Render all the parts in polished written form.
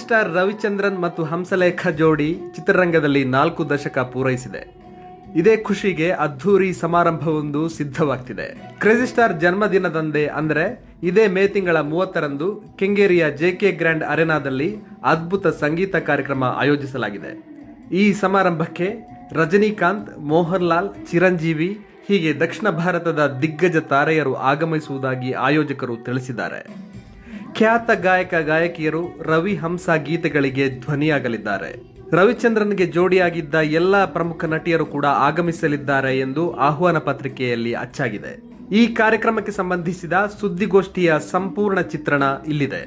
Star Ravichandran ಮತ್ತು ಹಂಸಲೇಖ ಜೋಡಿ ಚಿತ್ರರಂಗದಲ್ಲಿ 4 ದಶಕ ಪೂರೈಸಿದೆ. ಇದೇ ಖುಷಿಗೆ ಅದ್ಧೂರಿ ಸಮಾರಂಭವೊಂದು ಸಿದ್ಧವಾಗ್ತಿದೆ. ಕ್ರೇಜಿ ಸ್ಟಾರ್ ಜನ್ಮದಿನದಂದೇ ಅಂದರೆ ಇದೇ ಮೇ ತಿಂಗಳ 30ರಂದು ಕೆಂಗೇರಿಯ ಜೆಕೆ ಗ್ರ್ಯಾಂಡ್ ಅರೆನಾದಲ್ಲಿ ಅದ್ಭುತ ಸಂಗೀತ ಕಾರ್ಯಕ್ರಮ ಆಯೋಜಿಸಲಾಗಿದೆ. ಈ ಸಮಾರಂಭಕ್ಕೆ ರಜನಿಕಾಂತ್, ಮೋಹನ್ ಲಾಲ್, ಚಿರಂಜೀವಿ ಹೀಗೆ ದಕ್ಷಿಣ ಭಾರತದ ದಿಗ್ಗಜ ತಾರೆಯರು ಆಗಮಿಸುವುದಾಗಿ ಆಯೋಜಕರು ತಿಳಿಸಿದ್ದಾರೆ. ಖ್ಯಾತ ಗಾಯಕಿಯರು ರವಿ ಹಂಸ ಗೀತೆಗಳಿಗೆ ಧ್ವನಿಯಾಗಲಿದ್ದಾರೆ. ರವಿಚಂದ್ರನ್ಗೆ ಜೋಡಿಯಾಗಿದ್ದ ಎಲ್ಲ ಪ್ರಮುಖ ನಟಿಯರು ಕೂಡ ಆಗಮಿಸಲಿದ್ದಾರೆ ಎಂದು ಆಹ್ವಾನ ಪತ್ರಿಕೆಯಲ್ಲಿ ಅಚ್ಚಾಗಿದೆ. ಈ ಕಾರ್ಯಕ್ರಮಕ್ಕೆ ಸಂಬಂಧಿಸಿದ ಸುದ್ದಿಗೋಷ್ಠಿಯ ಸಂಪೂರ್ಣ ಚಿತ್ರಣ ಇಲ್ಲಿದೆ.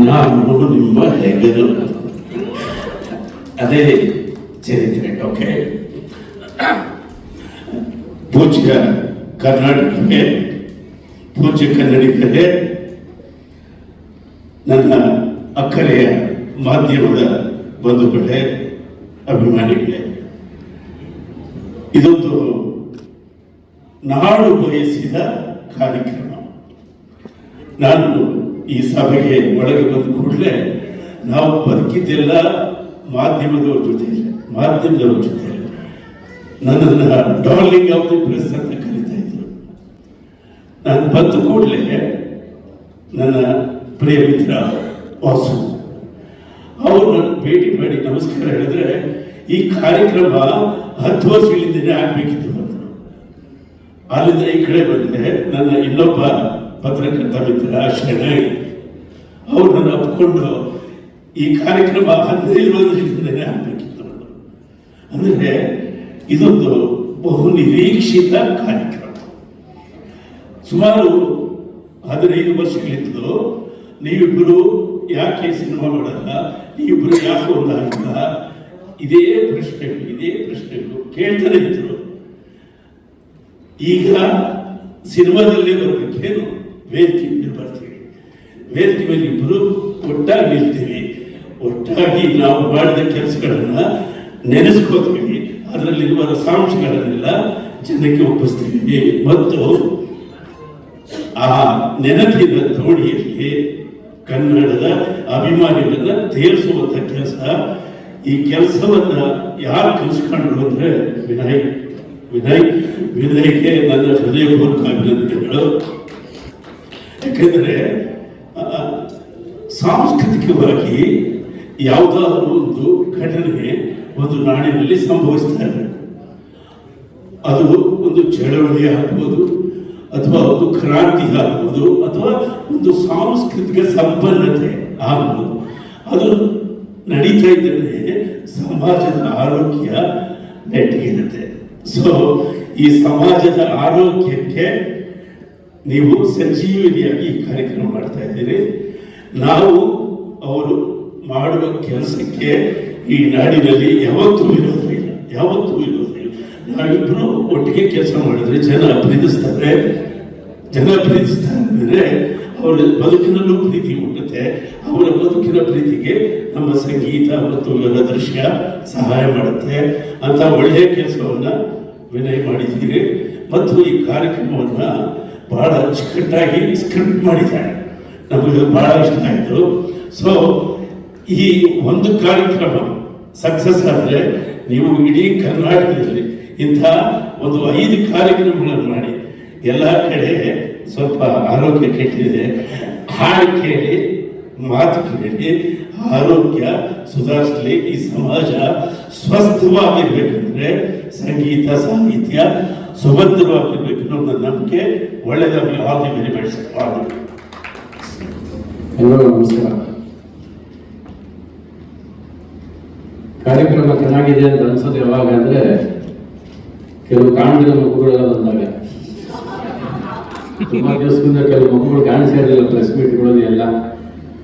ನಾನು ನಿಮ್ಮ ಹೆಗಲು, ಅದೇ ಚರಿತ್ರೆ. ಓಕೆ, ಪೂಜ್ಯ ಕರ್ನಾಟಕಕ್ಕೆ, ಪೂಜ್ಯ ಕನ್ನಡಿಗರೇ, ನನ್ನ ಅಕ್ಕರೆಯ ಮಾಧ್ಯಮದ ಬಂಧುಗಳೇ, ಅಭಿಮಾನಿಗಳೇ, ಇದೊಂದು ನಾಡು ಬಯಸಿದ ಕಾರ್ಯಕ್ರಮ. ನಾನು ಈ ಸಭೆಗೆ ಒಳಗೆ ಬಂದ ಕೂಡಲೇ ನಾವು ಬದುಕಿದ್ದೆಲ್ಲ ಮಾಧ್ಯಮದವ್ರ ಜೊತೆ ನನ್ನನ್ನು ಡಾರ್ಲಿಂಗ್ ಆಫ್ ದಿ ಪ್ರೆಸ್ ಅಂತ ಕರೀತಾ ಇದ್ರು. ನಾನು ಬಂದ ಕೂಡಲೇ ನನ್ನ ಪ್ರಿಯ ಮಿತ್ರ ವಾಸು ಅವರು ನನ್ನ ಭೇಟಿ ಮಾಡಿ ನಮಸ್ಕಾರ ಹೇಳಿದ್ರೆ, ಈ ಕಾರ್ಯಕ್ರಮ 10 ವರ್ಷಗಳಿಂದಲೇ ಆಗ್ಬೇಕಿತ್ತು ಅಂದರು. ಅಲ್ಲಿಂದ ಈ ಕಡೆ ಬಂದೆ. ನನ್ನ ಇನ್ನೊಬ್ಬ ಪತ್ರಕರ್ತ ಮಿತ್ರ ಶೆಣೈ ಅವರು ನನ್ನ ಒಪ್ಪಿಕೊಂಡು ಈ ಕಾರ್ಯಕ್ರಮ 15 ವರ್ಷದಿಂದಲೇ ಆಗಬೇಕಿತ್ತು. ಅಂದರೆ ಇದೊಂದು ಬಹು ನಿರೀಕ್ಷಿತ ಕಾರ್ಯಕ್ರಮ. ಸುಮಾರು 15 ವರ್ಷಗಳಿಂದಲೂ ನೀವಿಬ್ಬರು ಯಾಕೆ ಸಿನಿಮಾ ಮಾಡಲ್ಲ, ನೀವಿಬ್ಬರು ಯಾಕೆ ಒಂದಾಗಲ್ಲ, ಇದೇ ಪ್ರಶ್ನೆಗಳು ಕೇಳ್ತಾನೆ ಇದ್ರು. ಈಗ ಸಿನಿಮಾದಲ್ಲೇ ಬರಬೇಕೇನು, ವೇದಿಕೆ ಮೇಲೆ ಬರ್ತೀವಿ, ವೇದಿಕೆ ಮೇಲೆ ಇಬ್ಬರು ಒಟ್ಟಾಗಿ ನಿಲ್ತೀವಿ, ಒಟ್ಟಾಗಿ ನಾವು ಮಾಡಿದ ಕೆಲಸಗಳನ್ನ ನೆನೆಸ್ಕೋತೀವಿ, ಅದರಲ್ಲಿರುವ ರಸಾಂಶಗಳನ್ನೆಲ್ಲ ಜನಕ್ಕೆ ಒಪ್ಪಿಸ್ತೀವಿ ಮತ್ತು ಆ ನೆನಪಿನ ದೋಣಿಯಲ್ಲಿ ಕನ್ನಡದ ಅಭಿಮಾನಿಗಳನ್ನ ತೇರಿಸುವಂತ ಕೆಲಸ. ಈ ಕೆಲಸವನ್ನ ಯಾರು ಕಲಿಸ್ಕೊಂಡ್ರು ಅಂದ್ರೆ ವಿನಯ್ಗೆ ನನ್ನ ಹೃದಯಪೂರ್ವಕ ಅಭಿನಂದನೆಗಳು. ಯಾಕೆಂದರೆ ಸಾಂಸ್ಕೃತಿಕವಾಗಿ ಯಾವುದಾದ್ರೂ ಒಂದು ಘಟನೆ ಒಂದು ನಾಡಿನಲ್ಲಿ ಸಂಭವಿಸ್ತಾ ಇರಬೇಕು. ಅದು ಒಂದು ಚಳವಳಿ ಆಗ್ಬೋದು, ಅಥವಾ ಒಂದು ಕ್ರಾಂತಿ ಆಗ್ಬೋದು, ಅಥವಾ ಒಂದು ಸಾಂಸ್ಕೃತಿಕ ಸಂಪನ್ನತೆ ಆಗ್ಬೋದು. ಅದು ನಡೀತಾ ಇದ್ದರೆ ಸಮಾಜದ ಆರೋಗ್ಯ ನೆಟ್ಟಿಗಿರುತ್ತೆ. ಸೊ ಈ ಸಮಾಜದ ಆರೋಗ್ಯಕ್ಕೆ ನೀವು ಸಂಜೀವಿನಿಯಾಗಿ ಈ ಕಾರ್ಯಕ್ರಮ ಮಾಡ್ತಾ ಇದ್ದೀರಿ. ನಾವು ಅವರು ಮಾಡುವ ಕೆಲಸಕ್ಕೆ ಈ ನಾಡಿನಲ್ಲಿ ಯಾವತ್ತೂ ವಿರೋಧ ಇಲ್ಲ. ನಾವಿಬ್ಬರು ಒಟ್ಟಿಗೆ ಕೆಲಸ ಮಾಡಿದ್ರೆ ಜನ ಪ್ರೀತಿಸ್ತಾರೆ ಅಂದರೆ ಅವರ ಬದುಕಿನಲ್ಲೂ ಪ್ರೀತಿ ಹುಟ್ಟುತ್ತೆ. ಅವರ ಬದುಕಿನ ಪ್ರೀತಿಗೆ ನಮ್ಮ ಸಂಗೀತ ಮತ್ತು ಎಲ್ಲ ದೃಶ್ಯ ಸಹಾಯ ಮಾಡುತ್ತೆ ಅಂತ ಒಳ್ಳೆಯ ಕೆಲಸವನ್ನ ವಿನಯ್ ಮಾಡಿದ್ದೀರಿ. ಮತ್ತು ಈ ಕಾರ್ಯಕ್ರಮವನ್ನ ಬಹಳ ಅಚ್ಚುಕಟ್ಟಾಗಿ ಸ್ಕ್ರಿಪ್ಟ್ ಮಾಡಿದ್ದಾರೆ. ನಮಗೆ ಬಹಳ ಇಷ್ಟ ಆಯಿತು. ಸೊ ಈ ಒಂದು ಕಾರ್ಯಕ್ರಮ ಸಕ್ಸಸ್ ಆದರೆ ನೀವು ಇಡೀ ಕರ್ನಾಟಕದಲ್ಲಿ ಇಂಥ ಒಂದು 5 ಕಾರ್ಯಕ್ರಮಗಳನ್ನು ಮಾಡಿ, ಎಲ್ಲ ಕಡೆ ಸ್ವಲ್ಪ ಆರೋಗ್ಯ ಕೆಟ್ಟಿದೆ, ಹಾಡು ಕೇಳಿ, ಮಾತು ಕೇಳಿ, ಆರೋಗ್ಯ ಸುಧಾರಿಸಲಿ. ಈ ಸಮಾಜ ಸ್ವಸ್ಥವಾಗಿರ್ಬೇಕಂದ್ರೆ ಸಂಗೀತ, ಸಾಹಿತ್ಯ ಸುಭದ್ರವಾಗಿರ್ಬೇಕು ಅನ್ನೋ ನನ್ನ ನಂಬಿಕೆ. ಒಳ್ಳೆಯದಾಗಲಿ. All the very best. ಎಲ್ಲರಿಗೂ ನಮಸ್ಕಾರ. ಕಾರ್ಯಕ್ರಮ ಚೆನ್ನಾಗಿದೆ ಅಂತ ಅನ್ಸೋದು ಯಾವಾಗ ಅಂದ್ರೆ ಕೆಲವು ಕಾಣದಿರೋ ಮಗುಗಳೆಲ್ಲ ಬಂದಾಗ. ತುಂಬಾ ದಿವಸದಿಂದ ಕೆಲವು ಮಗುಗಳು ಕಾಣಿಸ್ತಾ ಇರಲಿಲ್ಲ ಪ್ರೆಸ್ ಮೀಟ್ಗಳಲ್ಲಿ ಎಲ್ಲ.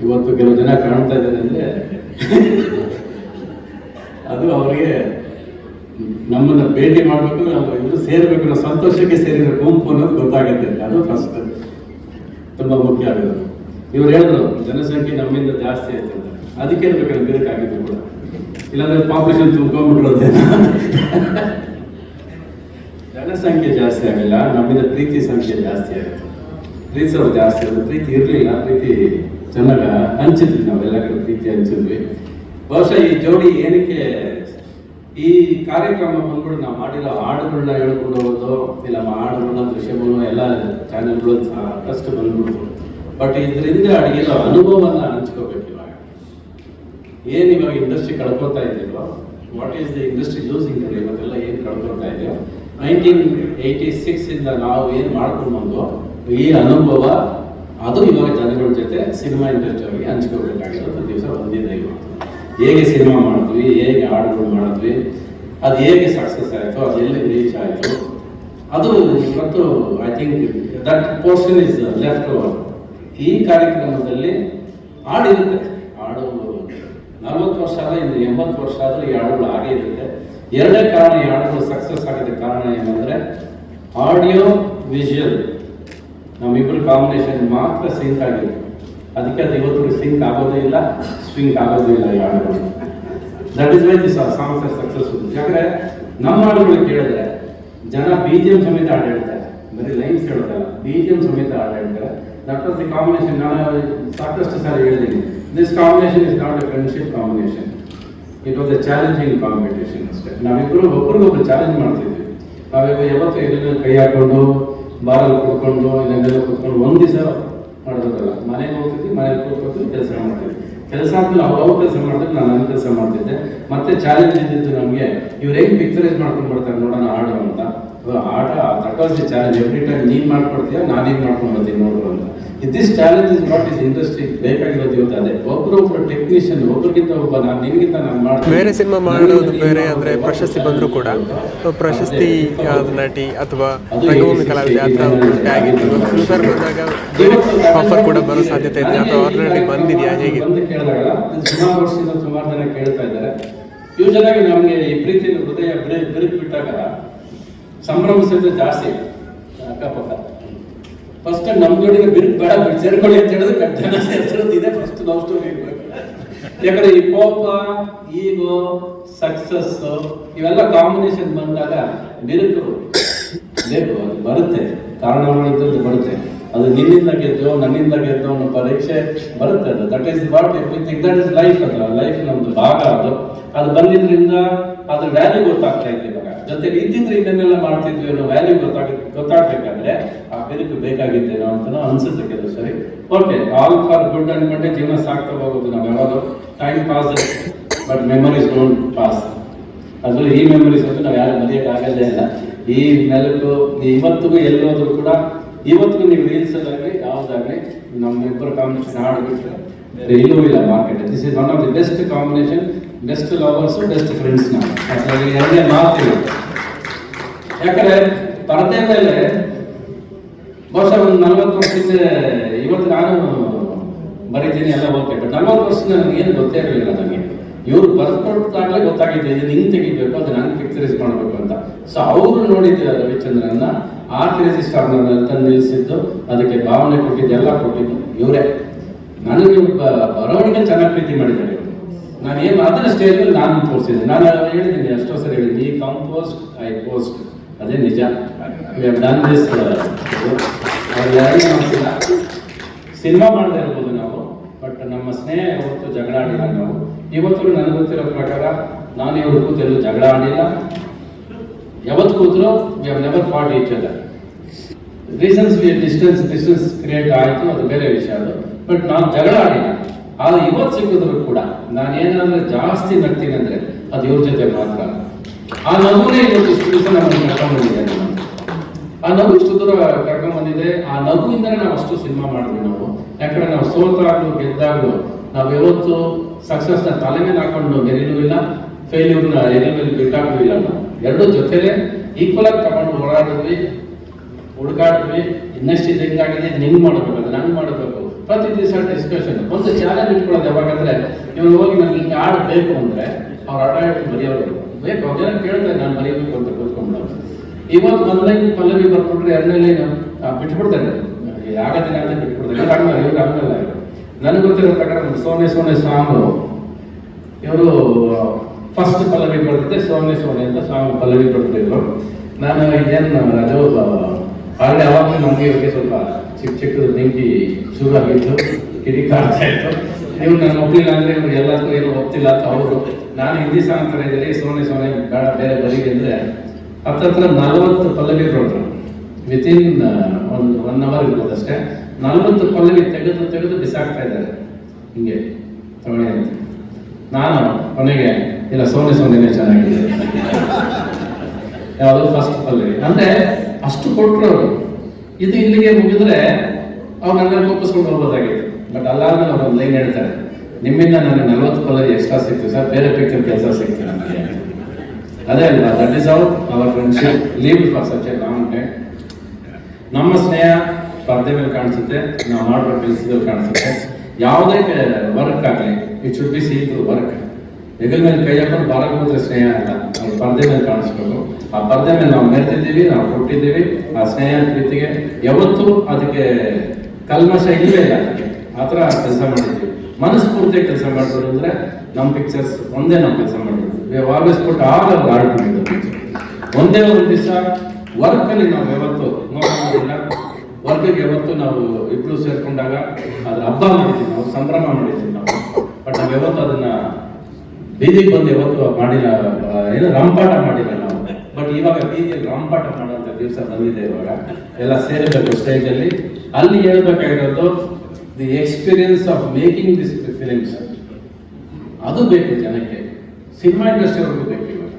ಇವತ್ತು ಕೆಲವು ಜನ ಕಾಣ್ತಾ ಇದ್ದಾರೆ ಅಂದ್ರೆ ಅದು ಅವರಿಗೆ ನಮ್ಮನ್ನ ಭೇಟಿ ಮಾಡಬೇಕು, ನಾವು ಇವರು ಸೇರ್ಬೇಕು, ನಾವು ಸಂತೋಷಕ್ಕೆ ಸೇರಿರೋ ಗುಂಪು ಅನ್ನೋದು ಗೊತ್ತಾಗುತ್ತೆ. ಅದು ಫಸ್ಟ್ ತುಂಬಾ ಮುಖ್ಯ ಆಗೋದು. ಇವ್ರು ಹೇಳಿದ್ರು ಜನಸಂಖ್ಯೆ ನಮ್ಮಿಂದ ಜಾಸ್ತಿ ಆಯ್ತು ಅಂತ. ಅದಕ್ಕೆ ಇರ್ಬೇಕಲ್ಲ ಬೇಕಾಗಿತ್ತು ಕೂಡ, ಇಲ್ಲಾಂದ್ರೆ ಪಾಪ್ಯುಲೇಷನ್ ತುಂಬ್ಕೊಂಡ್ಬಿಟ್ರೋದೇ. ಜನಸಂಖ್ಯೆ ಜಾಸ್ತಿ ಆಗಿಲ್ಲ, ನಮ್ಮಿಂದ ಪ್ರೀತಿ ಸಂಖ್ಯೆ ಜಾಸ್ತಿ ಆಯಿತು. ಪ್ರೀತಿಸೋರು ಜಾಸ್ತಿ ಆಯಿತು. ಪ್ರೀತಿ ಇರಲಿಲ್ಲ, ಪ್ರೀತಿ ಚೆನ್ನಾಗಿ ಹಂಚಿದ್ವಿ, ನಾವೆಲ್ಲ ಕಡೆ ಪ್ರೀತಿ ಹಂಚಿದ್ವಿ. ಬಹುಶಃ ಈ ಜೋಡಿ ಏನಕ್ಕೆ ಈ ಕಾರ್ಯಕ್ರಮ ಬಂದ್ಬಿಟ್ಟು ನಾವು ಮಾಡಿರೋ ಹಾಡುಗಳನ್ನ ಹೇಳ್ಕೊಂಡು ಹೋಗೋದು, ಇಲ್ಲ ಹಾಡುಗಳನ್ನ ದೃಶ್ಯಗಳು ಎಲ್ಲ ಚಾನೆಲ್ಗಳು ಸಾಕಷ್ಟು ಬಂದ್ಬಿಡ್ತು. ಬಟ್ ಇದರಿಂದ ಅಡಿಗೆಲ್ಲ ಅನುಭವನ ಹಂಚ್ಕೋಬೇಕು. ಏನು ಇವಾಗ ಇಂಡಸ್ಟ್ರಿ ಕಳ್ಕೊತಾ ಇದೆಯೋ, what is the industry losing today, ಇವತ್ತೆಲ್ಲ ಏನು ಕಳ್ಕೊತಾ ಇದೆಯೋ 1986 ಇಂದ ನಾವು ಏನು ಮಾಡ್ಕೊಂಡು ಬಂದು ಈ ಅನುಭವ ಅದು ಇವಾಗ ಜನಗಳ ಜೊತೆ ಸಿನಿಮಾ ಇಂಡಸ್ಟ್ರಿಗೆ ಹಂಚ್ಕೋಬೇಕಾಗಿರೋದು ದಿವಸ ಬಂದಿದೆ. ಇವತ್ತು ಹೇಗೆ ಸಿನಿಮಾ ಮಾಡಿದ್ವಿ, ಹೇಗೆ ಹಾಡುಗಳು ಮಾಡಿದ್ವಿ, ಅದು ಹೇಗೆ ಸಕ್ಸಸ್ ಆಯಿತು, ಅದು ಎಲ್ಲಿ ರೀಚ್ ಆಯಿತು, ಅದು ಇವತ್ತು I think that portion is left over. ಈ ಕಾರ್ಯಕ್ರಮದಲ್ಲಿ ಹಾಡಿರುತ್ತೆ. ಹಾಡು 40 ವರ್ಷ ಆದ, ಇನ್ನು 80 ವರ್ಷ ಆದರೂ ಈ ಹಾಡುಗಳು ಹಾಗೇ ಇರುತ್ತೆ. ಎರಡನೇ ಕಾರಣ ಈ ಹಾಡುಗಳು ಸಕ್ಸಸ್ ಆಗೋದಕ್ಕೆ ಕಾರಣ ಏನಂದರೆ ಆಡಿಯೋ ವಿಜುವಲ್ ನಮ್ಮಿಬ್ಬರು ಕಾಂಬಿನೇಷನ್ ಮಾತ್ರ ಸಿಂಕ್ ಆಗಿರುತ್ತೆ. ಅದಕ್ಕೆ ಅದು ಇವತ್ತು ಸಿಂಕ್ ಆಗೋದೇ ಇಲ್ಲ, ಸ್ವಿಂಕ್ ಆಗೋದೇ ಇಲ್ಲ ಈ ಹಾಡುಗಳು. That is why this songs are successful. ಯಾಕಂದರೆ ನಮ್ಮ ಹಾಡುಗಳು ಕೇಳಿದ್ರೆ ಜನ BGM ಸಮೇತ ಹಾಡು ಹೇಳ್ತಾರೆ, ಬರೀ ಲೈನ್ಸ್ ಹೇಳೋದಲ್ಲ, BGM ಸಮೇತ ಹಾಡು ಹೇಳ್ತಾರೆ. That was the combination. ನಾನು ಸಾಕಷ್ಟು ಸಾರಿ ಹೇಳಿದ್ದೀನಿ, this combination is not A friendship combination, it was A challenging competition ಅಷ್ಟೇ. ನಾವಿಬ್ಬರು ಒಬ್ರಿಗೊಬ್ರು ಚಾಲೆಂಜ್ ಮಾಡ್ತಿದ್ವಿ. ನಾವಿಬ್ಬರು ಯಾವತ್ತೂ ಇದನ್ನ ಕೈ ಹಾಕೊಂಡು ಬಾರಲ್ಲಿ ಕೂತ್ಕೊಂಡು ಇಲ್ಲೆಲ್ಲ ಕೂತ್ಕೊಂಡು ಒಂದು ದಿವಸ ಮಾಡೋದಲ್ಲ. ಮನೆಗೆ ಹೋಗ್ತಿದ್ವಿ, ಮನೇಲಿ ಕೂತ್ಕೊಳ್ತೀವಿ, ಕೆಲಸ ಮಾಡ್ತೀವಿ. ಕೆಲಸ ಆದ್ಮೇಲೆ ಅವ್ರು ಕೆಲಸ ಮಾಡಿದ್ರೆ ನಾನು ನನ್ನ ಕೆಲಸ ಮಾಡ್ತಿದ್ದೆ. ಮತ್ತೆ ಚಾಲೆಂಜ್ ಇದ್ದಿದ್ದು ನಮಗೆ, ಇವ್ರು ಹೆಂಗೆ ಪಿಕ್ಚರೈಸ್ ಮಾಡ್ಕೊಂಡು ಬರ್ತಾರೆ ನೋಡೋಣ ಹಾಡು ಅಂತ. ಆಟ that was the challenge. Every time ನೀನು ಮಾಡ್ಕೊಡ್ತೀಯ, ನಾನೇನು ಮಾಡ್ಕೊಂಡು ಬರ್ತೀನಿ ನೋಡು ಅಂತ. This challenge is what is industry ಬೇಕಾಗಿರೋದು ಇವತ್ತು. ಅದೇ ಒಬ್ಬರೊಬ್ಬರು ಟೆಕ್ನಿಷಿಯನ್, ಒಬ್ಬರಿಗಿಂತ ಒಬ್ಬ, ನಾನು ನಿನಗಿಂತ ನಾನು ಮಾಡ್ತೀನಿ. ಬೇರೆ ಸಿನಿಮಾ ಮಾಡೋದು ಬೇರೆ ಅಂದರೆ ಪ್ರಶಸ್ತಿ ಬಂದರೂ ಕೂಡ ಪ್ರಶಸ್ತಿ ನಟಿ ಅಥವಾ ರಂಗಭೂಮಿ ಕಲಾವಿದೆ ಅಥವಾ ಆಗಿತ್ತು. ಫ್ಯೂಚರ್ ಬಂದಾಗ ಆಫರ್ ಕೂಡ ಬರೋ ಸಾಧ್ಯತೆ ಇದೆ ಅಥವಾ ಆಲ್ರೆಡಿ ಬಂದಿದೆಯಾ, ಹೇಗೆ ಬಂದು ಕೇಳಿದಾಗಲ್ಲ ಸುಮಾರು ವರ್ಷದಿಂದ ಸುಮಾರು ಜನ ಕೇಳ್ತಾ ಇದ್ದಾರೆ. ಯೂಶಲಾಗಿ ನಮಗೆ ಈ ಪ್ರೀತಿಯನ್ನು ಹೃದಯ ಬಿರುಕು ಬಿಟ್ಟಾಗ ಸಂಭ್ರಮಿಸೋದು ಜಾಸ್ತಿ ಅಕ್ಕಪಕ್ಕ. ಫಸ್ಟ್ ನಮ್ಮ ಜೋಡಿಗೆ ಬಿರುಕು ಬೇಡ, ಸೇರ್ಕೊಳ್ಳಿ ಅಂತ ಹೇಳಿದ್ರೆ ಜನ ಸೇರ್ಸೋದು ಇದೆ ಫಸ್ಟ್ ಲವ್ ಸ್ಟೋರಿ ಇರಬೇಕು. ಯಾಕಂದ್ರೆ ಈ ಕೋಪ, ಈಗೋ, ಸಕ್ಸಸ್ ಇವೆಲ್ಲ ಕಾಂಬಿನೇಷನ್ ಬಂದಾಗ ಬಿರುಕು ಬೇಕು, ಅದು ಬರುತ್ತೆ. ಕಾರಣಗಳಿದ್ದದ್ದು ಬರುತ್ತೆ. ಅದು ನಿನ್ನಿಂದ ಗೆದ್ದು ನನ್ನಿಂದ ಗೆದ್ದು ಅನ್ನೋ ಪರೀಕ್ಷೆ ಬರುತ್ತೆ. ಅದು that is what everything, that is life. ಅದು ಲೈಫ್ ನಮ್ದು ಭಾಗ. ಅದು ಬಂದಿದ್ರಿಂದ ಅದ್ರ ವ್ಯಾಲ್ಯೂ ಗೊತ್ತಾಗ್ತಾ ಇದೆ. ಇವಾಗ ಜೊತೆಗೆ ಇದ್ದಿದ್ರೆ ಇದನ್ನೆಲ್ಲ ಮಾಡ್ತಿದ್ವಿ ಅನ್ನೋ ವ್ಯಾಲ್ಯೂ ಗೊತ್ತಾಗ್ಬೇಕಾದ್ರೆ ಆ ಬಿರುಕು ಬೇಕಾಗಿದ್ದೇನೋ ಅಂತ ಅನ್ಸುತ್ತೆ ಕೆಲವು ಸರಿ. ಓಕೆ, ಆಲ್ ಫಾರ್ ಗುಡ್ ಅನ್ಕೊಂಡೆ ಜೀವನ ಸಾಕ್ತಾ ಹೋಗೋದು. ನಾವು ಯಾವಾಗ time pass, but memories don't pass. ಅದ್ರಲ್ಲಿ ಈ ಮೆಮೊರೀಸ್ ಅಂತೂ ನಾವು ಯಾರು ಮರೆಯೋಕ್ಕಾಗದೇ ಇಲ್ಲ. ಈ ನೆಲಕ್ಕೂ ಇವತ್ತಿಗೂ ಎಲ್ಲೋದ್ರೂ ಕೂಡ, ಇವತ್ತಿಗೂ ನೀವು ರೀಲ್ಸಲ್ಲಾಗಲಿ ಯಾವುದಾಗಲಿ ನಮ್ಮಿಬ್ಬರು ಕಾಂಬಿನೇಷನ್ ಹಾಡುಬಿಟ್ರೆ ಬೇರೆ ಎಲ್ಲೂ ಇಲ್ಲ market. This is one of the best combination. Best lovers, best friends. ನಾವು ಅದರಲ್ಲಿ ಎರಡನೇ ಮಾತಿಲ್ಲ. ಯಾಕಂದರೆ ಪರದೆ ಮೇಲೆ ಬಹುಶಃ ಒಂದು 40 ವರ್ಷದಿಂದ ಇವತ್ತು ನಾನು ಬರೀತೀನಿ ಎಲ್ಲ ಓಕೆ, ಬಟ್ 40 ವರ್ಷದಿಂದ ನನಗೇನು ಗೊತ್ತೇ ಇರಲಿಲ್ಲ. ನನಗೆ ಇವ್ರು ಬರ್ಕೊಟ್ಟಾಗಲೇ ಗೊತ್ತಾಗಿತ್ತು ಇದನ್ನು ಹಿಂಗೆ ತೆಗಿಬೇಕು, ಅದು ನಂಗೆ ಪಿಕ್ಚರೈಸ್ ಮಾಡಬೇಕು ಅಂತ. ಸೊ ಅವರು ನೋಡಿದ್ದೆ ರವಿಚಂದ್ರನ್ನ, ಆ ಕ್ರೇಜಿ ಸ್ಟಾರ್ನ ತಂದು ನಿಲ್ಲಿಸಿದ್ದು, ಅದಕ್ಕೆ ಭಾವನೆ ಕೊಟ್ಟಿದ್ದು, ಎಲ್ಲ ಕೊಟ್ಟಿದ್ದು ಇವರೇ. ನನಗೆ ಬರವಣಿಗೆ ಚೆನ್ನಾಗಿ ಪ್ರೀತಿ ಮಾಡಿದ್ದಾರೆ. ನಾನು ಏನು ಅದನ್ನ ಸ್ಟೇಜ್ ಮೇಲೆ ನಾನು ತೋರಿಸಿದ್ದೆ. ನಾನು ಹೇಳಿದ್ದೀನಿ, ಎಷ್ಟೋ ಸರಿ ಹೇಳಿದ್ದೀನಿ, ಈ ಕಂಪೋಸ್ಟ್ ಐ ಪೋಸ್ಟ್, ಅದೇ ನಿಜ. Done this. ಸಿನಿಮಾ ಮಾಡದೇ ಇರ್ಬೋದು ನಾವು, ಬಟ್ ನಮ್ಮ ಸ್ನೇಹ ಯಾವತ್ತು ಜಗಳ ಆಡಿಲ್ಲ ನಾವು. ಇವತ್ತು ನನಗೆ ಗೊತ್ತಿರೋ ಪ್ರಕಾರ ನಾನು ಇವ್ರು ಕೂತೆಲ್ಲೂ ಜಗಳ ಆಡಿಲ್ಲ. ಯಾವತ್ತು ಕೂತರು we have never fought each other. Reasons distance create ಆಯಿತು, ಅದು ಬೇರೆ ವಿಷಯ. ಅದು ಬಟ್ ನಾನು ಜಗಳ ಆಡಿಲ್ಲ. ಆದರೆ ಇವತ್ತು ಸಿಕ್ಕಿದ್ರು ಕೂಡ ನಾನೇನಾದ್ರೆ ಜಾಸ್ತಿ ನಗ್ತೀನಿ ಅಂದರೆ ಅದು ಇವ್ರ ಜೊತೆ ಮಾತ್ರ. ಆ ನಗುನೇ ಇವತ್ತು ಇಷ್ಟು ದಿವಸ ನಮ್ಮನ್ನು ಕರ್ಕೊಂಡ್ಬಂದಿದ್ದೇನೆ. ಆ ನಗು ಇಷ್ಟು ದೂರ ಕರ್ಕೊಂಡ್ ಬಂದಿದೆ. ಆ ನಗುವಿಂದನೇ ನಾವು ಅಷ್ಟು ಸಿನಿಮಾ ಮಾಡಿದ್ವಿ ನಾವು. ಯಾಕಂದ್ರೆ ನಾವು ಸೋತಾಗ್ಲೂ ಗೆದ್ದಾಗ್ಲೂ ನಾವು ಯಾವತ್ತು ಸಕ್ಸಸ್ ನ ತಲೆ ಮೇಲೆ ಹಾಕೊಂಡು ಗೆಲ್ಲೂ ಇಲ್ಲ, ಫೇಲ್ಯೂರ್ನ ಎದೆ ಮೇಲೆ ಬಿಟ್ಟಾಗ್ಲೂ ಇಲ್ಲ. ನಾವು ಎರಡೂ ಜೊತೆಲೆ ಈಕ್ವಲ್ ಆಗಿ ತಗೊಂಡು ಓಡಾಡಿದ್ವಿ, ಹುಡುಕಾಡಿದ್ವಿ. ಇನ್ನಷ್ಟಿದೆ ಹಿಂಗಾಗಿದೆ, ನಿಂಗ್ ಮಾಡಬೇಕು, ಅದು ನಂಗೆ ಮಾಡಬೇಕು. ಪ್ರತಿ ದಿವಸ ಡಿಸ್ಕಷನ್, ಒಂದು ಚಾಲೆಂಜ್ ಇಟ್ಕೊಳ್ಳೋದು ಯಾವಾಗಂದ್ರೆ, ಇವ್ರು ಹೋಗಿ ನನ್ಗೆ ಹಿಂಗೆ ಆಡಬೇಕು ಅಂದ್ರೆ ಅವ್ರು ಆಟ ಆಡಿ ಬರೆಯೋರು ಬೇಕು. ಅವ್ರೇನ ಕೇಳ್ತಾರೆ, ನಾನು ಬರೀಬೇಕು ಅಂತ ಕೂತ್ಕೊಂಡ್ಬಿಡೋದು. ಇವತ್ತು ಒಂದೈದು ಪಲ್ಲವಿ ಬರ್ಬಿಟ್ರೆ ಎರಡನೇ ಬಿಟ್ಬಿಡ್ತಾರೆ, ಆಗದಿನ ಅಂತ ಬಿಟ್ಬಿಡ್ತಾರೆ. ಹಂಗಲ್ಲ, ಇವ್ರು ಹಂಗಲ್ಲ. ನನಗೆ ಗೊತ್ತಿರೋ ಪ್ರಕಾರ ಸೋನೆ ಸೋನೆ ಸಾಂಗು ಇವರು ಫಸ್ಟ್ ಪಲ್ಲವಿ ಬರ್ತಿದ್ದೆ, ಸೋನೆ ಸೋನೆ ಅಂತ ಸಾಂಗ್ ಪಲ್ಲವಿ ಬರ್ತಿದ್ರು. ನಾನು ಇದೇನು ಅದು ಆಲ್ರೆಡಿ ಅವಾಗ ನಮಗೆ ಇವ್ರಿಗೆ ಸ್ವಲ್ಪ ಚಿಕ್ಕ ಚಿಕ್ಕದು ಬೆಂಕಿ ಶುರು ಆಗಿತ್ತು, ಕಿಡಿಕಾಡ್ತಾ ಇತ್ತು. ನೀವು ನಾನು ಒಪ್ಪಿಲ್ಲ ಅಂದ್ರೆ ಇವ್ರು ಎಲ್ಲದಕ್ಕೂ ಏನು ಒಪ್ತಿಲ್ಲ ಅಂತ ಅವರು. ನಾನು ಹಿಂದಿ ಸಾಂಗ್ ತರ ಇದ್ದೀರಿ, ಸೋನೆ ಸೋನೆ ಬೇಡ ಬೇರೆ ಬರೀಗೆ ಅಂದ್ರೆ ಹತ್ರ 40 ಪಲ್ಲವಿ ಬರೋದು. ವಿತಿನ್ ಒಂದು 1 ಅವರ್ ಇರ್ಬೋದು ಅಷ್ಟೇ. 40 ಪಲ್ಲವಿ ತೆಗೆದು ಬಿಸಾಕ್ತಾ ಇದ್ದಾರೆ ಹಿಂಗೆ ತಗೊಳ್ಳಿ ಅಂತ. ನಾನು ಕೊನೆಗೆ ಇಲ್ಲ, ಸೋನೆ ಸೋನೆನೇ ಚೆನ್ನಾಗಿದೆ, ಯಾವುದು ಫಸ್ಟ್ ಪಲ್ಲವಿ ಅಂದ್ರೆ ಅಷ್ಟು ಕೊಟ್ಟರು ಅವರು. ಇದು ಇಲ್ಲಿಗೆ ಮುಗಿದ್ರೆ ಅವ್ರು ನನ್ನ ಕೋಪಿಸ್ಕೊಂಡು ಹೋಗ್ಬೋದಾಗಿತ್ತು. ಬಟ್ ಅಲ್ಲಾದ್ಮೇಲೆ ಅವ್ರು ಒಂದು ಲೈನ್ ಹೇಳ್ತಾರೆ, ನಿಮ್ಮಿಂದ ನನಗೆ 40 ಪಲ್ಲವಿ ಎಕ್ಸ್ಟ್ರಾ ಸಿಕ್ತು ಸರ್, ಬೇರೆ ಪಿಕ್ಚರ್ ಕೆಲಸ ಸಿಕ್ತು ನನಗೆ. ಅದೇ ಅಲ್ವಾ, that is our friendship leave for such A long time. ನಮ್ಮ ಸ್ನೇಹ ಪರದೆ ಮೇಲೆ ಕಾಣಿಸುತ್ತೆ, ನಾವು ಮಾಡುವ ಕೆಲಸದಲ್ಲಿ ಕಾಣಿಸುತ್ತೆ. ಯಾವುದೇ ವರ್ಕ್ ಆಗಲಿ, it should be seen through work. ಹೆಗಲ ಮೇಲೆ ಕೈ ಹಾಕೊಂಡು ಬಾರಕ್ಕೆ ಹೋದ್ರೆ ಸ್ನೇಹ ಅಲ್ಲ, ಅದು ಪರದೆ ಮೇಲೆ ಕಾಣಿಸ್ಬೇಕು. ಆ ಪರದೆ ಮೇಲೆ ನಾವು ಮೆರೆದಿದ್ದೀವಿ, ನಾವು ಕೊಟ್ಟಿದ್ದೀವಿ. ಆ ಸ್ನೇಹ ಪ್ರೀತಿಗೆ ಯಾವತ್ತೂ ಅದಕ್ಕೆ ಕಲ್ಮಶ ಇಲ್ಲವೇ ಇಲ್ಲ. ಅದಕ್ಕೆ ಆ ಥರ ಕೆಲಸ ಮಾಡಿದ್ದೀವಿ. ಮನಸ್ಫೂರ್ತಿ ಕೆಲಸ ಮಾಡ್ಬೋದು ಅಂದರೆ ನಮ್ಮ ಪಿಕ್ಚರ್ಸ್ ಒಂದೇ ನಾವು ಕೆಲಸ ಮಾಡಿದ್ವಿ. We have always put all our heart ಮಾಡಿದ್ದು ಪಿಕ್ಚರ್. ಒಂದೇ ಒಂದು ದಿವಸ ವರ್ಕಲ್ಲಿ ನಾವು ಯಾವತ್ತು ನೋಡೋದಿಲ್ಲ. ವರ್ಕಿಗೆ ಯಾವತ್ತು ನಾವು ಇಬ್ಬರು ಸೇರ್ಕೊಂಡಾಗ ಅದ್ರ ಹಬ್ಬ ಮಾಡಿದ್ದೀವಿ, ನಾವು ಸಂಭ್ರಮ ಮಾಡಿದ್ದೀವಿ ನಾವು. ಬಟ್ ನಾವು ಯಾವತ್ತು ಅದನ್ನ ಬೀದಿಗೆ ಬಂದು ಯಾವತ್ತು ಮಾಡಿಲ್ಲ, ಏನು ರಂಪಾಟ ಮಾಡಿಲ್ಲ ನಾವು. ಬಟ್ ಇವಾಗ ಬೀದಿಯಲ್ಲಿ ರಂಪಾಟ ಮಾಡುವಂಥ ದಿವಸ ಬಂದಿದೆ. ಇವಾಗ ಎಲ್ಲ ಸೇರಬೇಕು ಸ್ಟೇಜಲ್ಲಿ. ಅಲ್ಲಿ ಹೇಳ್ಬೇಕಾಗಿರೋದು the experience of making this films, ಅದು ಬೇಕು ಜನಕ್ಕೆ. ಸಿನಿಮಾ ಇಂಡಸ್ಟ್ರಿ ಅವ್ರಿಗೂ ಬೇಕು. ಇವಾಗ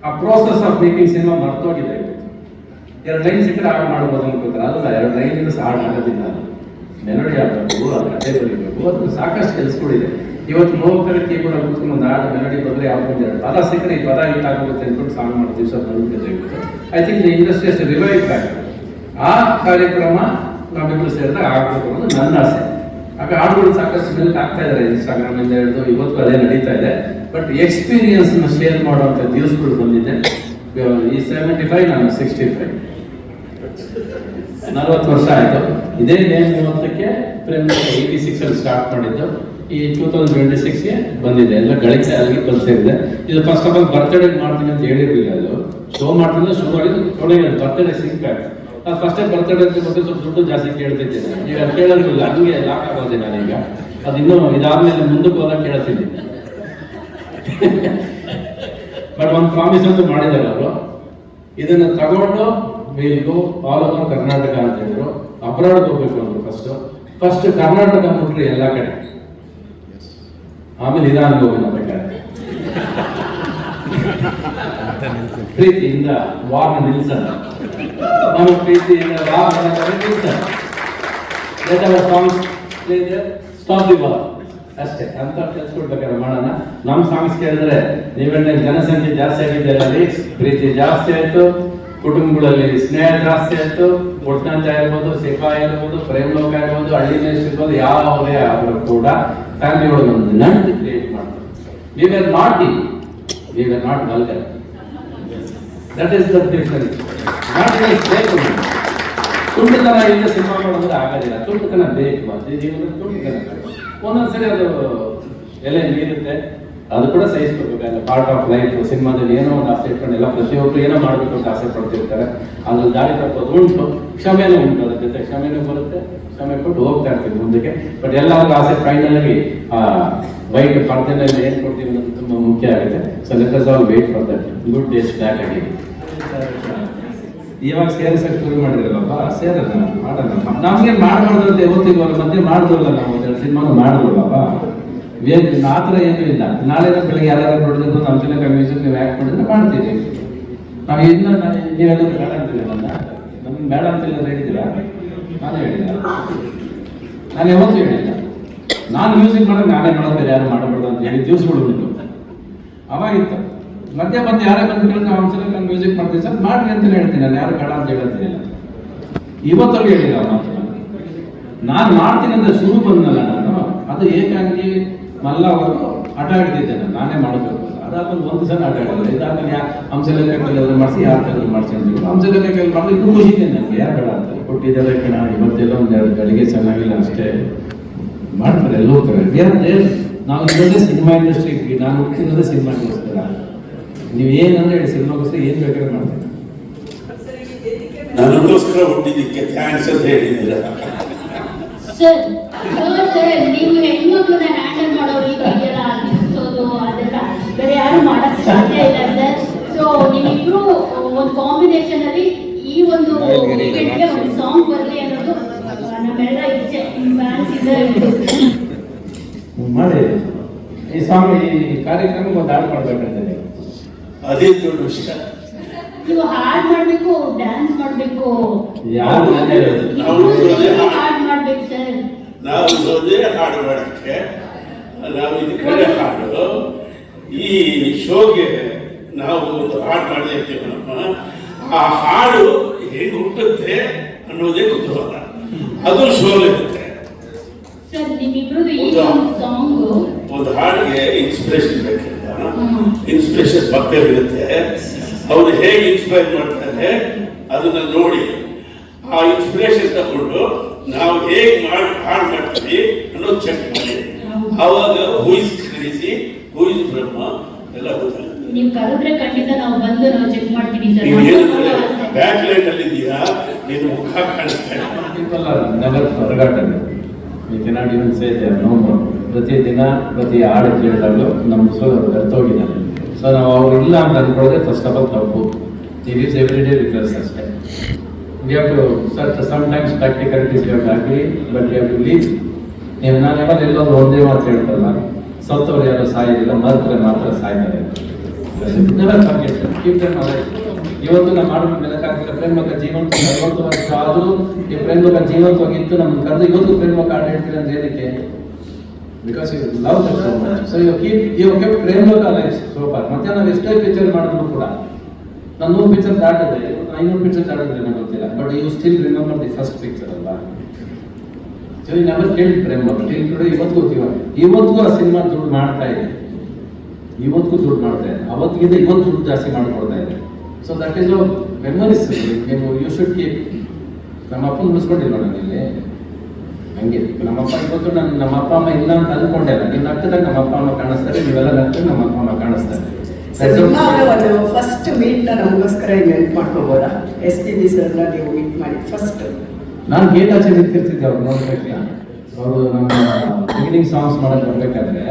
ಆ ಪ್ರೋಸೆಸ್ ಆಫ್ ಮೇಕಿಂಗ್ ಸಿನಿಮಾ ಮರ್ತೋಗಿದೆ. 2 ಲೈನ್ ಸಿಕ್ಕರೆ ಆಗ ಮಾಡ್ಬೋದು ಅನ್ಕೋತಾರೆ. ಅಲ್ಲ, 2 ಲೈನಿಂದ ಹಾಡು ಆಗೋದಿಲ್ಲ. ಮೆಲೋಡಿ ಆಗಬೇಕು, ಅದು ಕಥೆ ಬರೀಬೇಕು, ಅದಕ್ಕೆ ಸಾಕಷ್ಟು ಕೆಲಸಗಳಿದೆ. ಇವತ್ತು ನೋಡ್ತಾರೆ ಕೀಬೋರ್ಡ್ ಕೂತ್ಕೊಂಡು ಒಂದು ಹಾಡು ಮೆಲೋಡಿ ಬಂದರೆ ಯಾವ್ದು ಪದ ಸಿಕ್ಕರೆ ಈ ಪದ ಹಿಟ್ಟಾಗುತ್ತೆ ಅಂದ್ಕೊಂಡು ಸಾಂಗ್ ಮಾಡೋ ದಿವಸ ಬಂದ್ಬಿಟ್ಟಿದೆ. ಐ ಥಿಂಕ್ ದಿ ಇಂಡಸ್ಟ್ರಿ ಅಷ್ಟು ರಿವೈವ್ ಬ್ಯಾಕ್. ಆ ಕಾರ್ಯಕ್ರಮ ನಾವಿಬ್ಬರು ಸೇರಿದಾಗ ಆಗಬೇಕು ಅನ್ನೋದು ನನ್ನ ಆಸೆ. ಆಗ ಹಾಡುಗಳು ಸಾಕಷ್ಟು ಮೆಲ್ಕ್ ಆಗ್ತಾ ಇದ್ದಾರೆ, ಇನ್ಸ್ಟಾಗ್ರಾಮ್ ಇಂದ ಹಿಡಿದು ಇವತ್ತು ಅದೇ ನಡೀತಾ ಇದೆ. ಬಟ್ ಎಕ್ಸ್ಪೀರಿಯನ್ಸ್ನ ಶೇರ್ ಮಾಡುವಂಥ ದಿವಸಗಳು ಬಂದಿದೆ. ಈ 75, ನಾನು 65, 40 ವರ್ಷ ಆಯಿತು. ಇದೇ ಮೇ 30ಕ್ಕೆ ಪ್ರೇಮ್ 86 ಅಲ್ಲಿ ಸ್ಟಾರ್ಟ್ ಮಾಡಿದ್ದು. ಈ 2026ಗೆ ಬಂದಿದೆ. ಎಲ್ಲ ಗಳಿಕೆ ಅಲ್ಲಿಗೆ ಬಂದು ಸೇರಿದೆ. ಇದು ಫಸ್ಟ್ ಆಫ್ ಆಲ್ ಬರ್ತ್ಡೇ ಮಾಡ್ತೀನಿ ಅಂತ ಹೇಳಿರಲಿಲ್ಲ. ಅದು ಶೋ ಮಾಡ್ತೀನಿ, ಶೋ ಮಾಡಿದ್ದು ಕೊನೆಗೆ ಬರ್ತ್ಡೇ ಸಿಂಕ್ ಆಯ್ತು. ನಾನು ಫಸ್ಟೇ ಬರ್ತ್ಡೇ ಅಂತ ಬಂದರೆ ಸ್ವಲ್ಪ ದುಡ್ಡು ಜಾಸ್ತಿ ಕೇಳ್ತಿದ್ದೇನೆ. ಈಗ ಕೇಳೋದಿಲ್ಲ, ಹಂಗೆ ಲಾಕ್ ಆಗೋದೆ ನಾನೀಗ. ಅದು ಇನ್ನೂ ಇದಾದ್ಮೇಲೆ ಮುಂದಕ್ಕೆ ಹೋದಾಗ ಕೇಳ್ತೀನಿ. ಬಟ್ ಒಂದು ಪ್ರಾಮಿಸ್ ಅಂತೂ ಮಾಡಿದ್ದಾರೆ ಅವರು, ಇದನ್ನು ತಗೊಂಡು will go all over Karnataka ಅಂತ ಹೇಳಿದ್ರು. ಅಬ್ರಾಡ್ ಹೋಗ್ಬೇಕು ಅಂದ್ರು. ಫಸ್ಟ್ ಕರ್ನಾಟಕ ಮುಟ್ರಿ ಎಲ್ಲ ಕಡೆ, ಆಮೇಲೆ ಇರಾನ್ ಹೋಗೋಣ ಬೇಕಾದ್ರೆ. ಪ್ರೀತಿಯಿಂದ ವಾರ್ನ ನಿಲ್ಸೋಣ, ನಮ್ಮ ಪ್ರೀತಿಯಿಂದ ವಾರ್ನ ನಿಲ್ಸೋಣ. ಸ್ಟಾಪ್ ದಿ ವಾರ್ ಅಷ್ಟೇ ಅಂತ ಕೆಲ್ಸ್ಕೊಡ್ಬೇಕಾದ್ರೆ ಮಾಡೋಣ. ನಮ್ಮ ಸಾಂಗ್ಸ್ ಕೇಳಿದ್ರೆ ನೀವೇನ ಜನಸಂಖ್ಯೆ ಜಾಸ್ತಿ ಆಗಿದೆ, ಅಲ್ಲಿ ಪ್ರೀತಿ ಜಾಸ್ತಿ ಆಯ್ತು, ಕುಟುಂಬಗಳಲ್ಲಿ ಸ್ನೇಹ ಜಾಸ್ತಿ ಆಯ್ತು. ಒಟ್ನಂತ ಇರ್ಬೋದು, ಸಿಪಾಯಿ ಇರ್ಬೋದು, ಪ್ರೇಮ್ ಲೋಕ ಇರ್ಬೋದು, ಹಳ್ಳಿ ಮೇಸ್ಟ್ ಇರ್ಬೋದು, ಯಾವುದೇ ಆದರೂ ಕೂಡ ಫ್ಯಾಮಿಲಿ ಒಳಗೆ ಒಂದು ನಂಟು ಕ್ರಿಯೇಟ್ ಮಾಡ್ತಾರೆ. We were not vulgar. That is the difference. ಬೇಕು ತುಂಟತನ ಇಲ್ಲ ಸಿನಿಮಾ ಮಾಡೋದ್ರೆ ಆಗೋದಿಲ್ಲ. ತುಂಟತನ ಬೇಕು, ತುಂಟತನ ಒಂದೊಂದ್ಸರಿ ಅದು ಎಲೆ ಮೀರುತ್ತೆ, ಅದು ಕೂಡ ಸಹಿಸ್ಕೋಬೇಕಾದ್ರೆ ಪಾರ್ಟ್ ಆಫ್ ಲೈಫ್. ಸಿನಿಮಾದಲ್ಲಿ ಏನೋ ಒಂದು ಆಸೆ ಇಟ್ಕೊಂಡು ಎಲ್ಲ ಪ್ರತಿಯೊಬ್ಬರು ಏನೋ ಮಾಡಬೇಕು ಅಂತ ಆಸೆ ಪಡ್ತಿರ್ತಾರೆ. ಅದ್ರಲ್ಲಿ ದಾರಿ ತಪ್ಪೋದು ಉಂಟು, ಕ್ಷಮೆನೂ ಉಂಟು. ಅದ್ರ ಜೊತೆ ಕ್ಷಮೆನೂ ಬರುತ್ತೆ, ಕ್ಷಮೆ ಕೊಟ್ಟು ಹೋಗ್ತಾ ಇರ್ತೀವಿ ಮುಂದಕ್ಕೆ. ಬಟ್ ಎಲ್ಲರಿಗೂ ಆಸೆ ಫೈನಲ್ ಆಗಿ ವೈಟ್ ಪರ್ದೆನಲ್ಲಿ ಏನು ಕೊಡ್ತೀವಿ ಅನ್ನೋದು ತುಂಬ ಮುಖ್ಯ ಆಗುತ್ತೆ. So let us all wait for that good days back again. ಇವಾಗ ಸೇರಿಸಕ್ಕೆ ಶುರು ಮಾಡಿದ್ರಲ್ಲಪ್ಪ, ಸೇರೋಣ, ಮಾಡೋಣ. ನಮ್ಗೇನು ಮಾಡಬಾರ್ದು ಅಂತ ಯಾವತ್ತಿಲ್ವಲ್ಲ, ಮಧ್ಯೆ ಮಾಡಿದ್ವಲ್ಲ ನಾವು, 2 ಸಿನಿಮಾನು ಮಾಡಿದ್ವಲ್ಲಪ್ಪ. ಆ ಥರ ಏನೂ ಇಲ್ಲ. ನಾಳೆ ಬೆಳಗ್ಗೆ ಯಾರು ನೋಡಿದ್ರು ನಮ್ಮ ಜನ ಮ್ಯೂಸಿಕ್ ನೀವು ಆ್ಯಕ್ಟ್ ಮಾಡಿದ್ರೆ ಮಾಡ್ತೀವಿ. ನಾವು ಇನ್ನೂ ನೀವೆಲ್ಲರೂ ಬೇಡ ಅಂತೀವಿ. ನನ್ನ ಬೇಡ ಅಂತೆಲ್ಲ ಹೇಳಿದ್ದೀರಾ? ನಾನು ಹೇಳಿಲ್ಲ, ನಾನು ಯಾವತ್ತೂ ಹೇಳಿಲ್ಲ. ನಾನು ಮ್ಯೂಸಿಕ್ ಮಾಡೋದು ನಾನೇ ಮಾಡೋದು, ಬೇರೆ ಯಾರು ಮಾಡಬಾರ್ದು ಅಂತ ಹೇಳಿ ದಿವಸಗಳು ಉಂಟು. ಅವಾಗಿತ್ತು ಮಧ್ಯ ಯಾರೇ ಬಂದು ಕೇಳಿ ನಾವು ಒಂದ್ಸಲ ನಾನು ಮ್ಯೂಸಿಕ್ ಮಾಡ್ತೀನಿ ಸರ್ ಮಾಡ್ರಿ ಅಂತಲೇ ಹೇಳ್ತೀನಿ, ನಾನು ಯಾರು ಬೇಡ ಅಂತ ಹೇಳೋದಿಲ್ಲ. ಇವತ್ತವರೆಗೂ ಹೇಳಿಲ್ಲ ಮಾತು. ನಾನು ಮಾಡ್ತೀನಿ ಅಂತ ಶುರು ಬಂದಲ್ಲ ನಾನು, ಅದು ಏಕಾಂಗಿ ಮಲ್ಲ ಅವರು ಆಟ ಆಡ್ತಿದ್ದೆ, ನಾನೇ ಮಾಡಬೇಕು. ಅದಾದ್ಮೇಲೆ ಒಂದು ಸಲ ಆಟ ಆಡೋದು, ಇದಾದ್ಮೇಲೆ ಹಂಸಲೇಖ ಮಾಡಿಸಿ ಯಾರು ಕೈಲಿ ಮಾಡಿಸಿ ಅಂತ ಹಂಸಲೇಖ ಕೈಲಿ ಮಾಡಿದ್ರೆ ಇನ್ನೂ ಖುಷಿ ಇದೆ ನನಗೆ. ಯಾರು ಬೇಡ ಅಂತ ಕೊಟ್ಟಿದ್ದಾರೆ ಕಣ. ಇವತ್ತೆಲ್ಲ ಒಂದೆರಡು ಗಳಿಗೆ ಚೆನ್ನಾಗಿಲ್ಲ ಅಷ್ಟೇ, ಮಾಡ್ತಾರೆ ಎಲ್ಲ ಹೋಗ್ತಾರೆ. ಬೇರೆ ನಾವು ಇರೋದೇ ಸಿನಿಮಾ ಇಂಡಸ್ಟ್ರಿ, ನಾನು ಹೋಗ್ತಿರೋದೇ ಸಿನಿಮಾಗೋಸ್ಕರ. ನೀವು ಏನಂದ್ರೆ ಹೇಳಿ, ಸಿನಿಮಾಗೋಸ್ಕರ ಏನು ಬೇಕಾದ್ರೆ ಮಾಡ್ತೀನಿ. ನನಗೋಸ್ಕರ ಹುಟ್ಟಿದ್ದಕ್ಕೆ ಥ್ಯಾಂಕ್ಸ್ ಅಂತ ಹೇಳಿದ್ದೀರ ಸರ್. ನೀವು ಹೆಣ್ಮಕ್ಳನ್ನ ಹ್ಯಾಂಡಲ್ ಮಾಡೋರು ಇದೆಯಲ್ಲ, ಅನಿಸೋದು ಅದೆಲ್ಲ ಬೇರೆ ಯಾರು ಮಾಡಕ್ ಸಾಧ್ಯ ಇಲ್ಲ ಸರ್. ಸೊ ನೀವಿಬ್ರು ಒಂದು ಕಾಂಬಿನೇಷನ್ ಅಲ್ಲಿ ಈ ಒಂದು ಈವೆಂಟ್ಗೆ ಒಂದು ಸಾಂಗ್ ಬರಲಿ ಅನ್ನೋದು ನಮ್ಮೆಲ್ಲ ಇಚ್ಛೆ, ಫ್ಯಾನ್ಸ್ ಇದ್ದಾರೆ. ಮಾಡಿ ಈ ಸಾಂಗ್, ಈ ಕಾರ್ಯಕ್ರಮ ಒಂದು ಹಾಡು ಮಾಡ್ಬೇಕಂತ. ಅದೇ ದೊಡ್ಡ ವಿಷಯ. ನೀವು ಹಾಡ್ ಮಾಡ್ಬೇಕು, ಡ್ಯಾನ್ಸ್ ಮಾಡ್ಬೇಕು, ಯಾರು ಹಾಡ್ ಮಾಡ್ಬೇಕು ಸರ್. ನಾವು ಇರೋದೇ ಹಾಡು ಮಾಡಕ್ಕೆ, ನಾವು ಇದು ಕಡೆ ಹಾಡು. ಈ ಶೋಗೆ ನಾವು ಒಂದು ಹಾಡು ಮಾಡದೇ ಇರ್ತೀವಿ ನಮ್ಮ. ಆ ಹಾಡು ಹೇಗೆ ಹುಟ್ಟುತ್ತೆ ಅನ್ನೋದೇ ಕುತೂಹಲ, ಅದು ಶೋಲಿರುತ್ತೆ. ಸರ್ ನಿಮ್ಮಿಬ್ರದ್ದು ಈ ಒಂದು ಸಾಂಗ್, ಒಂದು ಹಾಡಿಗೆ ಇನ್ಸ್ಪಿರೇಷನ್ ಬೇಕಿಲ್ಲ, ಇನ್ಸ್ಪಿರೇಷನ್ ಪಕ್ಕದಲ್ಲಿರುತ್ತೆ. ಅವರು ಹೇಗೆ ಇನ್ಸ್ಪೈರ್ ಮಾಡ್ತಾರೆ ಅದನ್ನ ನೋಡಿ ಆ ಇನ್ಸ್ಪಿರೇಷನ್ ತಗೊಂಡು ನಾವು ಹೇಗೆ ಹಾಡು ಮಾಡ್ತೀವಿ ಅನ್ನೋದು ಚೆಕ್ ಮಾಡಿ, ಆವಾಗ ಹೂಯಿಸ್ ಕಲಿಸಿ ಹೂಯಿಸ್ ಬ್ರಹ್ಮ ಎಲ್ಲ ಗೊತ್ತಾಗುತ್ತೆ. ನೀವು ಕರೆದ್ರೆ ಖಂಡಿತ ನಾವು ಬಂದು ನಾವು ಚೆಕ್ ಮಾಡ್ತೀವಿ ಸರ್. ಬ್ಯಾಕ್ ಲೈಟ್ ಅಲ್ಲಿ ಇದೆಯಾ, ನೀನು ಮುಖ ಕಾಣಿಸ್ತಾ ಇಲ್ಲ. People are never forgotten. We cannot even say they are no more. ಪ್ರತಿ ದಿನ ಪ್ರತಿ ಹಾಡು ಕೇಳಿದಾಗಲೂ ನಮ್ಮ ಬೆರ್ತೋಗಿದ್ದಾರೆ. ಸೊ ನಾವು ಅವ್ರು ಇಲ್ಲ ಅಂತ ಅಂದ್ಕೊಳ್ಳೋದೇ ಫಸ್ಟ್ ಆಫ್ ಆಲ್ ತಪ್ಪು. It is every day recurs ಅಷ್ಟೇ. We have to sometimes practicalities we have to agree, but we have to leave. ನೀವು ನಾನು ಯಾವಾಗ ಎಲ್ಲೋದು ಒಂದೇ ಮಾತು ಹೇಳ್ತಲ್ಲ, ಸತ್ತವ್ರು ಯಾರು ಸಾಯೋದಿಲ್ಲ, ಮರೆತರೆ ಮಾತ್ರ ಸಾಯ್ತಾರೆ. Never forget, keep them alive. ಇವತ್ತು ನಾವು ಮಾಡಬೇಕು ಬೆಳಕಾಗ್ತಿಲ್ಲ. ಪ್ರೇಮಕ ಜೀವಂತ 40 ವರ್ಷ ಆದರೂ ಈ ಪ್ರೇಮಕ ಜೀವಂತವಾಗಿತ್ತು ನಮ್ಮನ್ನು ಕರೆದು ಇವತ್ತು ಪ್ರೇಮಕ ಆಟ ಹೇಳ್ತೀರಿ ಅಂದ್ರೆ ಏನಕ್ಕೆ? Because you love that so much. So you kept ಪ್ರೇಮಕ ಲೈಫ್ ಸೋ ಫಾರ್. ಮತ್ತೆ ನಾವು ಎಷ್ಟೇ ಪಿಕ್ಚರ್ ಮಾಡಿದ್ರು ಕೂಡ, ನಾನು 100 ಪಿಕ್ಚರ್ ದಾಟಿದೆ, 500 ಪಿಕ್ಚರ್ ದಾಟಿದ್ರೆ ನನಗೆ ಗೊತ್ತಿಲ್ಲ, but you still remember the first picture ಅಲ್ವಾ? ಸೊ ಯು ನೆವರ್ ಕೇಳ್ಡ್ ಪ್ರೇಮಕ ಟಿಲ್ ಟುಡೇ. ಇವತ್ತಿಗೂ ಆ ಸಿನಿಮಾ ದುಡ್ಡು ಮಾಡ್ತಾ ಇದೆ, ಇವತ್ತಿಗೂ ದುಡ್ಡು ಮಾಡ್ತಾ ಇದೆ. ಅವತ್ತಿಗಿಂತ ಇವತ್ತು ದುಡ್ಡು ಜಾಸ್ತಿ ಮಾಡ್ಕೊಡ್ತಾ ಇದೆ. So that is memories. ನೀವು ಯು ಶುಡ್ ಕೀಪ್. ನಮ್ಮ ಅಪ್ಪನ ಉಳಿಸ್ಕೊಂಡಿಲ್ಲ ನಾನು ಇಲ್ಲಿ ಹಂಗೆ. ನಮ್ಮ ಅಪ್ಪ ಇವತ್ತು ನಮ್ಮ ಅಪ್ಪ ಅಮ್ಮ ಇಲ್ಲ ಅಂತ ಅಂದ್ಕೊಂಡೆ. ನೀವು ನಕ್ಕದಾಗ ನಮ್ಮ ಅಪ್ಪ ಅಮ್ಮ ಕಾಣಿಸ್ತಾರೆ, ನೀವೆಲ್ಲ ನಕ್ಕದಾಗ ನಮ್ಮ ಅಪ್ಪ ಅಮ್ಮ ಕಾಣಿಸ್ತಾರೆ. ಒಂದು ಫಸ್ಟ್ ಮೀಟ್ ನಮಗೋಸ್ಕರ ನೆನ್ಪು ಮಾಡ್ಕೋಬೋದಾ? SPB ಸರ್ನ ನೀವು ಮೀಟ್ ಮಾಡಿ ಫಸ್ಟ್. ನಾನು ಗೇಟ್ ಆಚೆ ನಿಂತಿರ್ತಿದ್ದೆ ಅವ್ರು ನೋಡ್ಬೇಕಿಲ್ಲ. ಅವರು ನಮ್ಮ ಬಿಗಿನಿಂಗ್ ಸಾಂಗ್ಸ್ ಮಾಡಕ್ಕೆ ಬರ್ಬೇಕಾದ್ರೆ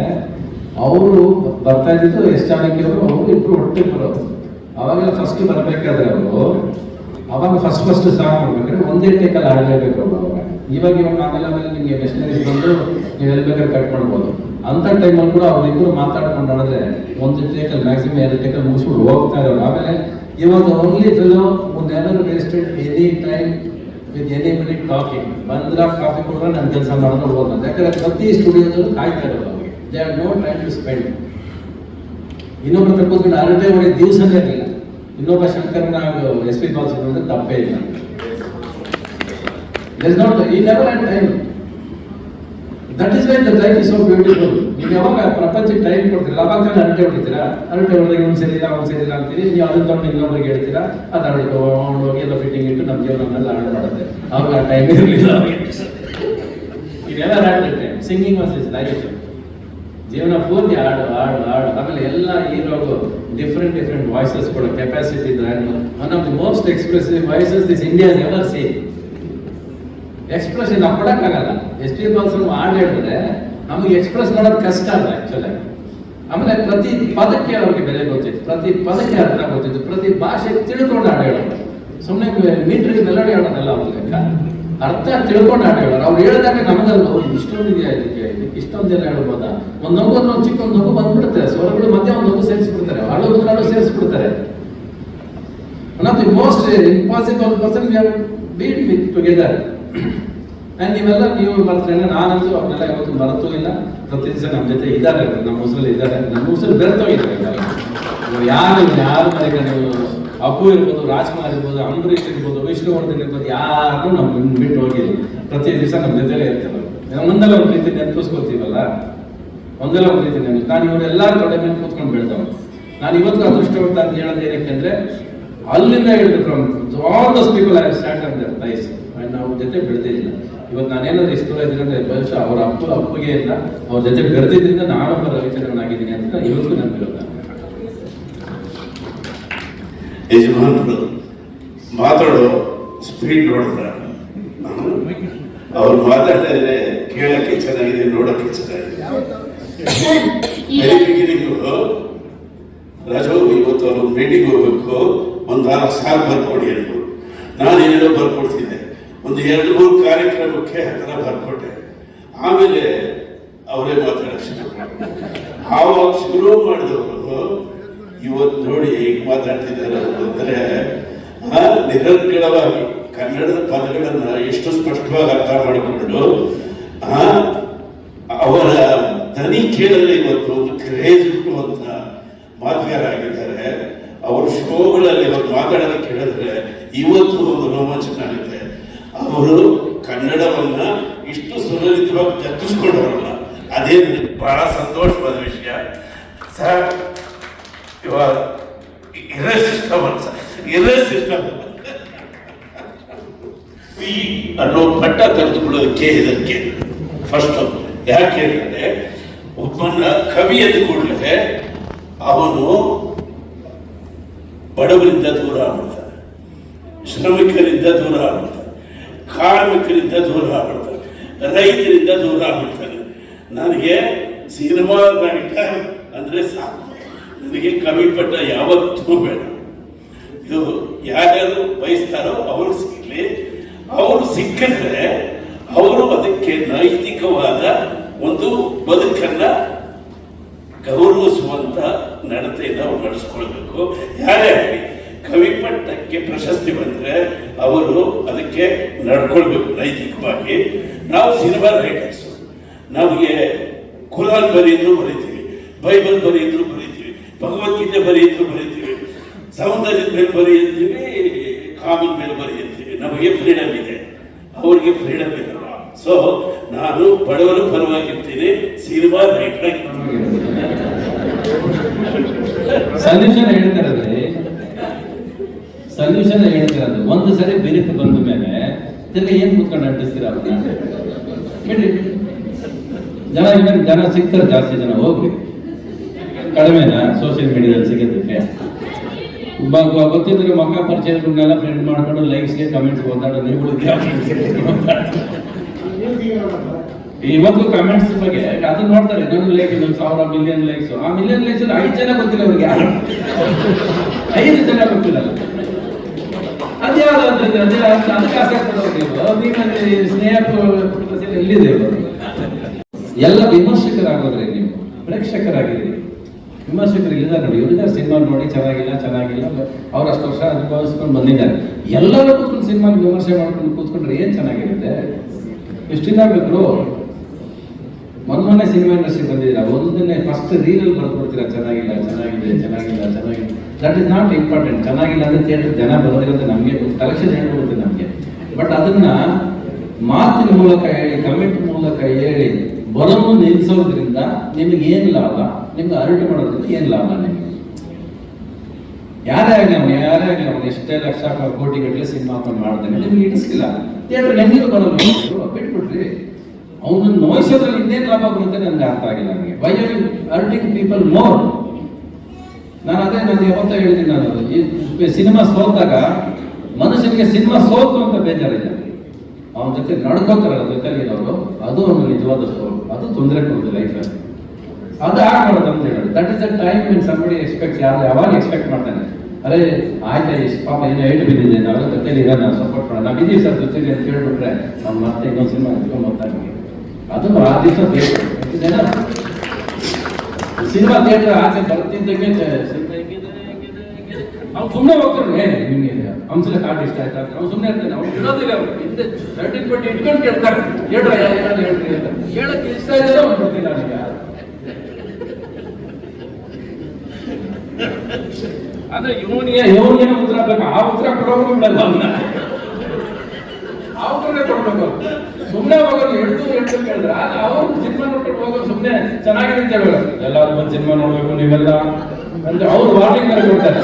ಅವರು ಬರ್ತಾ ಇದ್ದಿದ್ದು ಎಸ್ ಜಾನಕಿ ಅವರು ಇಬ್ಬರು ಒಟ್ಟಿಗೆ ಬರೋದು. ಅವಾಗೆಲ್ಲ ಫಸ್ಟ್ ಬರಬೇಕಾದ್ರೆ ಅವರು ಅವಾಗ ಫಸ್ಟ್ ಸಾಂಗ್ ಮಾಡ್ಬೇಕಾದ್ರೆ ಒಂದೇ ಟೇಕಲ್ಲಿ ಆಡಲೇಬೇಕು ಅವಾಗ. ಇವಾಗ ಆಮೇಲೆ ನಿಮಗೆ ಮೆಷಿನರೀಸ್ ಬಂದು ನೀವು ಎಲ್ಲಿ ಬೇಕಾದ್ರೆ ಕಟ್ ಮಾಡ್ಬೋದು. ಅಂಥ ಟೈಮಲ್ಲಿ ಕೂಡ ಅವರಿಬ್ಬರು ಮಾತಾಡ್ಕೊಂಡು ಆಡಿದ್ರೆ ಒಂದು ಟೇಕಲ್ಲಿ ಮ್ಯಾಕ್ಸಿಮಮ್ 2 ಟೇಕಲ್ಲಿ ಮುಗಿಸ್ಬಿಟ್ಟು ಹೋಗ್ತಾ ಇರೋರು. ಆಮೇಲೆ ಇವಾಗ only Philo never wasted any time with anybody talking. ಬಂದ್ರೆ ಕಾಫಿ ಕೊಟ್ಟರೆ ನನ್ನ ಕೆಲಸ ಮಾಡೋದು ಹೋಗೋದು. ಯಾಕಂದ್ರೆ ಪ್ರತಿ ಸ್ಟುಡಿಯೋದಲ್ಲೂ ಕಾಯ್ತಾ ಇರೋದು ಅವ್ರಿಗೆ. They have no time to spend. ಇನ್ನೊಬ್ಬರ ಹತ್ರ ಕೂತ್ಕೊಂಡು ಅರಟೆ ಹೊಡೆ ದಿವಸನೇ ಇರಲಿಲ್ಲ. ಇನ್ನೊಬ್ಬ ಶಂಕರ್ನ SP ಬಾಲ್ಸಿದ್ರೆ ತಪ್ಪೇ ಇಲ್ಲ. He never had time. That is why the life is so beautiful. ನೀವು ಯಾವಾಗ ಪ್ರಪಂಚಕ್ಕೆ ಟೈಮ್ ಕೊಡ್ತೀರಾ, ಅವಾಗ ಅರಟೆ ಹೊಡಿತೀರಾ. ಅರಟೆ ಹೊಡೆದಾಗ ಒಂದು ಸರಿ ಇಲ್ಲ ಅಂತೀರಿ. ನೀವು ಅದನ್ನ ತಗೊಂಡು ಇನ್ನೊಬ್ಬರಿಗೆ ಹೇಳ್ತೀರಾ, ಅದು ಆಡ್ಕೊಂಡು ಹೋಗಿ ಎಲ್ಲ ಫಿಟ್ಟಿಂಗ್ ಇಟ್ಟು ನಮ್ಮ ಜೀವನನೆಲ್ಲ ಹಾಳು ಮಾಡುತ್ತೆ. ಅವಾಗ ಆ ಟೈಮ್ ಇರಲಿಲ್ಲ ಅವರಿಗೆ. He never had that time. Singing was his life. ಜೀವನ ಪೂರ್ತಿ ಹಾಡು. ಆಮೇಲೆ ಎಲ್ಲ ಹೀರೋಗು ಡಿಫ್ರೆಂಟ್ ವಾಯ್ಸಸ್ ಕೊಡೋ ಕೆಪಾಸಿಟಿ ಇದ್ರೆ one of the most expressive voices this India has ever seen. Expression ನಾವು ಕೊಡೋಕ್ಕಾಗಲ್ಲ. SP ಬಾಲ್ಸನ್ನು ಹಾಡು ಹೇಳಿದ್ರೆ ನಮಗೆ ಎಕ್ಸ್ಪ್ರೆಸ್ ಮಾಡೋದು ಕಷ್ಟ ಅಲ್ಲ ಆ್ಯಕ್ಚುಲಿ. ಆಮೇಲೆ ಪ್ರತಿ ಪದಕ್ಕೆ ಅವ್ರಿಗೆ ಬೆಲೆ ಗೊತ್ತಿತ್ತು, ಪ್ರತಿ ಪದಕ್ಕೆ ಅರ್ಥ ಗೊತ್ತಿತ್ತು, ಪ್ರತಿ ಭಾಷೆ ತಿಳ್ಕೊಂಡು ಹಾಡು ಹೇಳೋದು. ಸುಮ್ಮನೆ ಮೀಟ್ರಿಗೆ ಮೆಲೋಡಿ ಹೇಳೋದಲ್ಲ ಅವ್ರ ಲೆಕ್ಕ, ಅರ್ಥ ತಿಳ್ಕೊಂಡು ಹಾಡು ಹೇಳೋರು. ಅವ್ರು ಹೇಳಿದಾಗ ನಮಗಲ್ಲ ಇಷ್ಟೊಂದು ಇದೆಯಾ, ಇದಕ್ಕೆ ಇಷ್ಟೊಂದೆಲ್ಲ ಹೇಳ್ಬೋದಾ. ಒಂದು ನಗು ಒಂದು ಚಿಕ್ಕ ಒಂದು ನಗು ಬಂದ್ಬಿಡುತ್ತೆ, ಸ್ವರಗಳು ಮಧ್ಯೆ ಒಂದು ನಗು ಸೇರಿಸ್ಬಿಡ್ತಾರೆ, ಹಾಡು ಸೇರಿಸ್ಬಿಡ್ತಾರೆ. One of the most impossible person we have beat with together. ನೀವು ಬರ್ತೀರೇನೆ, ನಾನಂತೂ ಅವ್ರನ್ನೆಲ್ಲ ಯಾವತ್ತೂ ಮರೆತೂ ಇಲ್ಲ. ಪ್ರತಿ ದಿವಸ ನಮ್ಮ ಜೊತೆ ಇದ್ದಾರೆ, ನಮ್ಮ ಉಸಿರಲ್ಲಿ ಇದ್ದಾರೆ, ನಮ್ಮ ಉಸಿರು ಬೆರೆತೋಗಿದ್ದಾರೆ. ಯಾರು ಮನೆಗೆ ನೀವು ಅಪ್ಪು ಇರ್ಬೋದು, ರಾಜ್ಕುಮಾರ್ ಇರ್ಬೋದು, ಅಂಬರೀಷ್ ಇರ್ಬೋದು, ವಿಷ್ಣುವರ್ಧನ್ ಇರ್ಬೋದು, ಯಾರು ನಮ್ಮ ಬಿಟ್ಟು ಹೋಗಿಲ್ಲ. ಪ್ರತಿ ದಿವಸ ನಮ್ಮ ಜೊತೆಲೇ ಇರ್ತಾರೆ. ಒಂದೆಲ್ಲ ಒಂದು ರೀತಿ ನೆನಪಿಸ್ಕೊತೀವಲ್ಲ, ಒಂದೆಲ್ಲ ಒಂದು ರೀತಿ ನೆನಪು. ನಾನು ಇವರೆಲ್ಲರ ತೊಡೆ ಮೇಲೆ ಕೂತ್ಕೊಂಡು ಬೆಳೆದವನು. ನಾನು ಇವತ್ತು ಅದೃಷ್ಟವಂತ ಅಂತ ಹೇಳೋದು ಏನಕ್ಕೆ ಅಂದರೆ, ಅಲ್ಲಿಂದ ಹೇಳಿದ್ರು from all those people I start on their price. ನಾವು ಜೊತೆ ಬೆಳೆದಿಲ್ಲ. ಇವತ್ತು ನಾನೇನಾದ್ರು ಇಷ್ಟು ದೂರ ಇದ್ದೀನಿ ಅಂದರೆ ಬಹುಶಃ ಅವರ ಅಪ್ಪುಗೆ ಇಲ್ಲ, ಅವ್ರ ಜೊತೆ ಬೆಳೆದಿದ್ದರಿಂದ ನಾನೊಬ್ಬ ರವಿಚಂದ್ರನ್ ಆಗಿದ್ದೀನಿ ಅಂತ ಇವತ್ತು ನೆನಪಿರೋದು. ಯಜಮಾನರು ಮಾತಾಡೋ ಸ್ಪೀಡ್ ನೋಡಿದ್ರೆ ಅವ್ರು ಮಾತಾಡ್ತಾ ಇದ್ರೆ ಕೇಳಕ್ಕೆ ಚೆನ್ನಾಗಿದೆ, ನೋಡಕ್ಕೆ ಚೆನ್ನಾಗಿದೆ. ರಾಜು ಇವತ್ತು ಅವ್ರು ಮೀಟಿಂಗ್ ಹೋಗ್ಬೇಕು, ಒಂದು 4 ಸಾಲ ಬರ್ಕೊಡಿ ಅಂದ್ರು. ನಾನು ಏನೇನೋ ಬರ್ಕೊಡ್ತಿದ್ದೆ. ಒಂದು 2-3 ಕಾರ್ಯಕ್ರಮಕ್ಕೆ ಆ ಥರ ಬರ್ಕೊಟ್ಟೆ. ಆಮೇಲೆ ಅವರೇ ಮಾತಾಡೋಕ್ಕೆ ಶುರು ಮಾಡಿದ್ರು. ಆವಾಗ ಶುರು ಮಾಡಿದವರು ಇವತ್ತು ನೋಡಿ ಹೇಗೆ ಮಾತಾಡ್ತಿದ್ದಾರೆ ಅಂದರೆ, ನಿರರ್ಗಳವಾಗಿ ಕನ್ನಡದ ಪದಗಳನ್ನು ಎಷ್ಟು ಸ್ಪಷ್ಟವಾಗಿ ಅರ್ಥ ಮಾಡಿಕೊಂಡು ಅವರ ದನಿ ಕೇಳಲು ಇವತ್ತು ಒಂದು ಕ್ರೇಜ್ ಹುಟ್ಟುವಂಥ ಮಾತುಗಾರಾಗಿದ್ದಾರೆ. ಅವ್ರ ಶೋಗಳಲ್ಲಿ ಅವ್ರು ಮಾತಾಡೋದು ಕೇಳಿದ್ರೆ ಇವತ್ತು ಒಂದು ರೋಮಾಂಚನ ಆಗುತ್ತೆ. ಅವರು ಕನ್ನಡವನ್ನ ಇಷ್ಟು ಸುಲಲಿತವಾಗಿ ದಕ್ಕಿಸ್ಕೊಂಡವರಲ್ಲ, ಅದೇ ಬಹಳ ಸಂತೋಷವಾದ ವಿಷಯ ಸರ್. ಇವಾಗ ಇರ್ರೆಸಿಸ್ಟಬಲ್ ಅನ್ನೋ ಪಟ್ಟ ತೆಗೆದುಕೊಳ್ಳೋದಕ್ಕೆ ಇದಕ್ಕೆ ಫಸ್ಟ್. ಯಾಕೆ ಹೇಳಿದ್ರೆ, ಒಬ್ಬನ ಕವಿ ಎದ್ದು ಕೂಡಲೇ ಅವನು ಬಡವರಿಂದ ದೂರ ಆಗ್ಬಿಡ್ತಾನೆ, ಶ್ರಮಿಕರಿಂದ ದೂರ ಆಗ್ಬಿಡ್ತಾನೆ, ಕಾರ್ಮಿಕರಿಂದ ದೂರ ಆಗ್ಬಿಡ್ತಾನೆ, ರೈತರಿಂದ ದೂರ ಆಗ್ಬಿಡ್ತಾನೆ. ನನಗೆ ಸಿನಿಮಾ ರೈಟರ್ ಅಂದರೆ ಸಾಕು, ನನಗೆ ಕವಿ ಪಟ್ಟ ಯಾವತ್ತೂ ಬೇಡ. ಇದು ಯಾರ್ಯಾರು ಬಯಸ್ತಾರೋ ಅವ್ರು ಸಿಗಲಿ. ಅವರು ಸಿಕ್ಕಿದ್ರೆ ಅವರು ಅದಕ್ಕೆ ನೈತಿಕವಾದ ಒಂದು ಬದುಕನ್ನ ಗೌರವಿಸುವಂತ ನಡತೆಯನ್ನು ನಾವು ನಡೆಸ್ಕೊಳ್ಬೇಕು. ಯಾರೇ ಆಗಲಿ ಕವಿ ಪಟ್ಟಕ್ಕೆ ಪ್ರಶಸ್ತಿ ಬಂದರೆ ಅವರು ಅದಕ್ಕೆ ನಡ್ಕೊಳ್ಬೇಕು ನೈತಿಕವಾಗಿ. ನಾವು ಸಿನಿಮಾ ರೈಟರ್ಸು, ನಮಗೆ ಕುರಾನ್ ಬರೆಯಿದ್ರು ಬರೀತೀವಿ, ಬೈಬಲ್ ಬರೆಯಿದ್ರು ಬರೀತೀವಿ, ಭಗವದ್ಗೀತೆ ಬರೆಯಿದ್ರು ಬರೀತೀವಿ, ಸೌಂದರ್ಯದ ಮೇಲೆ ಬರೆಯುತ್ತೀವಿ, ಕಾಮನ್ ಮೇಲೆ ಬರೆಯುತ್ತೀವಿ. ನಮಗೆ ಫ್ರೀಡಮ್ ಇದೆ, ಅವ್ರಿಗೆ ಫ್ರೀಡಮ್ ಇರಲ್ಲ. ಸೊ ನಾನು ಬಡವರ ಪರವಾಗಿರ್ತೀನಿ, ಸಿನಿಮಾ ರೈಟರ್ ಆಗಿರ್ತೀನಿ. ಸೊಲ್ಯೂಷನ್ ಹೇಳ್ತಾರದು ಒಂದು ಸರಿ ಬಿರುಕು ಬಂದ ಮೇಲೆ ತಿರ್ಗಿ ಏನ್ ಕೂತ್ಕೊಂಡು ಅಂಟಿಸ್ತೀರ ಅವ್ರನ್ನ ಬಿಡ್ರಿ. ಜನ ಸಿಗ್ತಾರೆ, ಜಾಸ್ತಿ ಜನ ಹೋಗ್ರಿ, ಕಡಿಮೆನಾ ಸೋಷಿಯಲ್ ಮೀಡಿಯಾದಲ್ಲಿ ಸಿಗೋದಕ್ಕೆ. ಗೊತ್ತಿದ್ರೆ ಮಕ್ಕ ಪರಿಚಯಗಳನ್ನೆಲ್ಲ ಫ್ರೆಂಡ್ ಮಾಡ್ಕೊಂಡು ಲೈಕ್ಸ್ಗೆ ಕಮೆಂಟ್ಸ್ ಓದಾಡೋ ನೀವು ಇವತ್ತು ಕಮೆಂಟ್ಸ್ ಬಗ್ಗೆ ಅದನ್ನ ನೋಡ್ತಾರೆ. ಇನ್ನೊಂದು ಲೈಕ್, ಇನ್ನೊಂದು 1000 ಮಿಲಿಯನ್ ಲೈಕ್ಸ್. ಆ ಮಿಲಿಯನ್ ಲೈಕ್ಸ್ 5 ಜನ ಗೊತ್ತಿಲ್ಲ ಅವ್ರಿಗೆ, 5 ಜನ ಗೊತ್ತಿಲ್ಲ. ಅದ್ಯಾವ್ದು ಅದಕ್ಕೆ ಆಸಕ್ತಿ ಪಡೋದು ಸ್ನೇಹ ಎಲ್ಲಿದೆ? ಎಲ್ಲ ವಿಮರ್ಶಕರಾಗೋದ್ರೆ ನೀವು ಪ್ರೇಕ್ಷಕರಾಗಿದ್ದೀರಿ. ವಿಮರ್ಶಕರು ಇಲ್ಲಿದ್ದಾರೆ ನೋಡಿ, ಇವರಿದ್ದಾರೆ ಸಿನಿಮಾ ನೋಡಿ ಚೆನ್ನಾಗಿಲ್ಲ ಅವ್ರು ಅಷ್ಟು ವರ್ಷ ಅನುಭವಿಸ್ಕೊಂಡು ಬಂದಿದ್ದಾರೆ. ಎಲ್ಲರೂ ಕೂತ್ಕೊಂಡು ಸಿನಿಮಾ ವಿಮರ್ಶೆ ಮಾಡ್ಕೊಂಡು ಕೂತ್ಕೊಂಡ್ರೆ ಏನ್ ಚೆನ್ನಾಗಿರುತ್ತೆ? ಎಷ್ಟಿಲ್ಲ ಬೇಕು. ಮೊನ್ನೆ ಸಿನಿಮಾ ಇಂಡಸ್ಟ್ರಿ ಬಂದಿದ್ದೀರಾ, ಒಂದನ್ನೇ ಫಸ್ಟ್ ರೀಲಲ್ಲಿ ಬರ್ಕೊಡ್ತೀರಾ ಚೆನ್ನಾಗಿದೆ. That is not important. ಚೆನ್ನಾಗಿಲ್ಲ ಅಂದ್ರೆ ಥಿಯೇಟರ್ ಜನ ಬರೋದಿರುತ್ತೆ, ನಮಗೆ ಕಲೆಕ್ಷನ್ ಹೇಳ್ಕೊಡುತ್ತೆ ನಮಗೆ. ಬಟ್ ಅದನ್ನ ಮಾತಿನ ಮೂಲಕ ಹೇಳಿ, ಕಮೆಂಟ್ ಮೂಲಕ ಹೇಳಿ ಬರೋನು ನಿಲ್ಲಿಸೋದ್ರಿಂದ ನಿಮಗೆ ಏನು ಲಾಭ? ನಿಮ್ಗೆ ಅರಟೆ ಮಾಡೋದ್ರಿಂದ ಏನು ಲಾಭ? ನಿಮಗೆ ಯಾರೇ ಆಗಲಿ ಅವನು ಎಷ್ಟೇ ಲಕ್ಷ ಕೋಟಿ ಗಟ್ಟಲೆ ಸಿನಿಮಾ ಹಾಕೊಂಡು ಮಾಡ್ತಾನೆ, ನಿಮ್ಗೆ ಇಡಿಸ್ಲಿಲ್ಲ ಥಿಯೇಟರ್ ಹೆಂಗಿರೋ ಬರೋದು ಬಿಟ್ಬಿಟ್ರಿ. ಅವನನ್ನು ನೋಯಿಸೋದ್ರಲ್ಲಿ ಇನ್ನೇನು ಲಾಭ ಬರುತ್ತೆ ನನಗೆ ಅರ್ಥ ಆಗಿಲ್ಲ. ನನಗೆ why are you hurting people more? ನಾನು ಯಾವತ್ತೂ ಹೇಳಿದ್ದೀನಿ, ನಾನು ಈ ಸಿನಿಮಾ ಸೋತಾಗ ಮನುಷ್ಯನಿಗೆ ಸಿನಿಮಾ ಸೋತು ಅಂತ ಬೇಜಾರಿಲ್ಲ, ಅವನ ಜೊತೆ ನಡ್ಕೋತಾರಲ್ಲ ಜೊತೆಲಿ ಇರೋರು, ಅದು ಒಂದು ನಿಜವಾದ ಸೋಲು. ಅದು ತೊಂದರೆ ಕೊಡುತ್ತೆ ಲೈಫಲ್ಲಿ. ಅದು ಆಗ್ಬಾರ್ದು ಅಂತ ಹೇಳೋದು. That is the time in somebody expect. ಯಾವಾಗ ಎಕ್ಸ್ಪೆಕ್ಟ್ ಮಾಡ್ತಾನೆ, ಅರೆ ಆಯ್ತಾ ಪಾಪ ಏನೋ ಏಟು ಬಿದ್ದಿದೆ, ನಾವೆಲ್ಲ ಜೊತೆಲಿ ಇರೋ ನಾವು ಸಪೋರ್ಟ್ ಮಾಡೋಣ, ನಾವು ಇದೀವಿ ಸರ್ ಜೊತೆಲಿ ಅಂತ ಹೇಳ್ಬಿಟ್ರೆ ನಾವು ಮತ್ತೆ ಇನ್ನೊಂದು ಸಿನಿಮಾ ಎತ್ಕೊಂಡು ಹೋಗ್ತಾ ಇದ್ದೀವಿ. ಅದು ಆ ದಿವಸ ಬೇಕು. ಸಿನಿಮಾ ಥಿಯೇಟರ್ ಆಚೆ ಬರ್ತಿದ್ದಂಗೆ ಅವ್ರು ಸುಮ್ಮನೆ ಹೋಗ್ತಾರೆ. ನಿಮಗೆ ಹಂಸಲ ಕಾಟ್ ಇಷ್ಟ ಆಯ್ತಾ ಅಂತ ಅವ್ನು ಸುಮ್ಮನೆ ಇರ್ತಾನೆ, ಅವ್ನು ಬಿಡೋದಿಲ್ಲ. ಅವ್ರು ಹಿಂದೆ 13 ಇಟ್ಕೊಂಡು ಕೇಳ್ತಾರೆ, ಹೇಳ್ರ ಏನಾದ್ರು ಹೇಳ್ರಿ ಅಂತ. ಹೇಳಕ್ಕೆ ಇಷ್ಟ ಇದೆ ಅವ್ನು ಬಿಡ್ತೀನಿ ನನಗೆ. ಅಂದ್ರೆ ಇವನಿಗೆ ಉತ್ತರ ಬೇಕು, ಆ ಉತ್ತರ ಕೊಡೋರು ಬಿಡಲ್ಲ ಅವನ್ನ, ಆ ಉತ್ತರನೇ ಕೊಡ್ಬೇಕು. ಸುಮ್ಮನೆ ಹೋಗೋರು ಹೇಳ್ತು ಕೇಳಿದ್ರ ಅವ್ರು ಸಿನಿಮಾ ನೋಡ್ಕೊಂಡು ಹೋಗೋರು ಸುಮ್ಮನೆ ಚೆನ್ನಾಗಿದೆ ಅಂತ ಹೇಳೋರು. ಎಲ್ಲಾರು ಬಂದು ಸಿನಿಮಾ ನೋಡ್ಬೇಕು ನೀವೆಲ್ಲ ಅಂತ ಅವ್ರು ವಾರ್ನಿಂಗ್ ಮಾಡಿ ಕೊಡ್ತಾರೆ.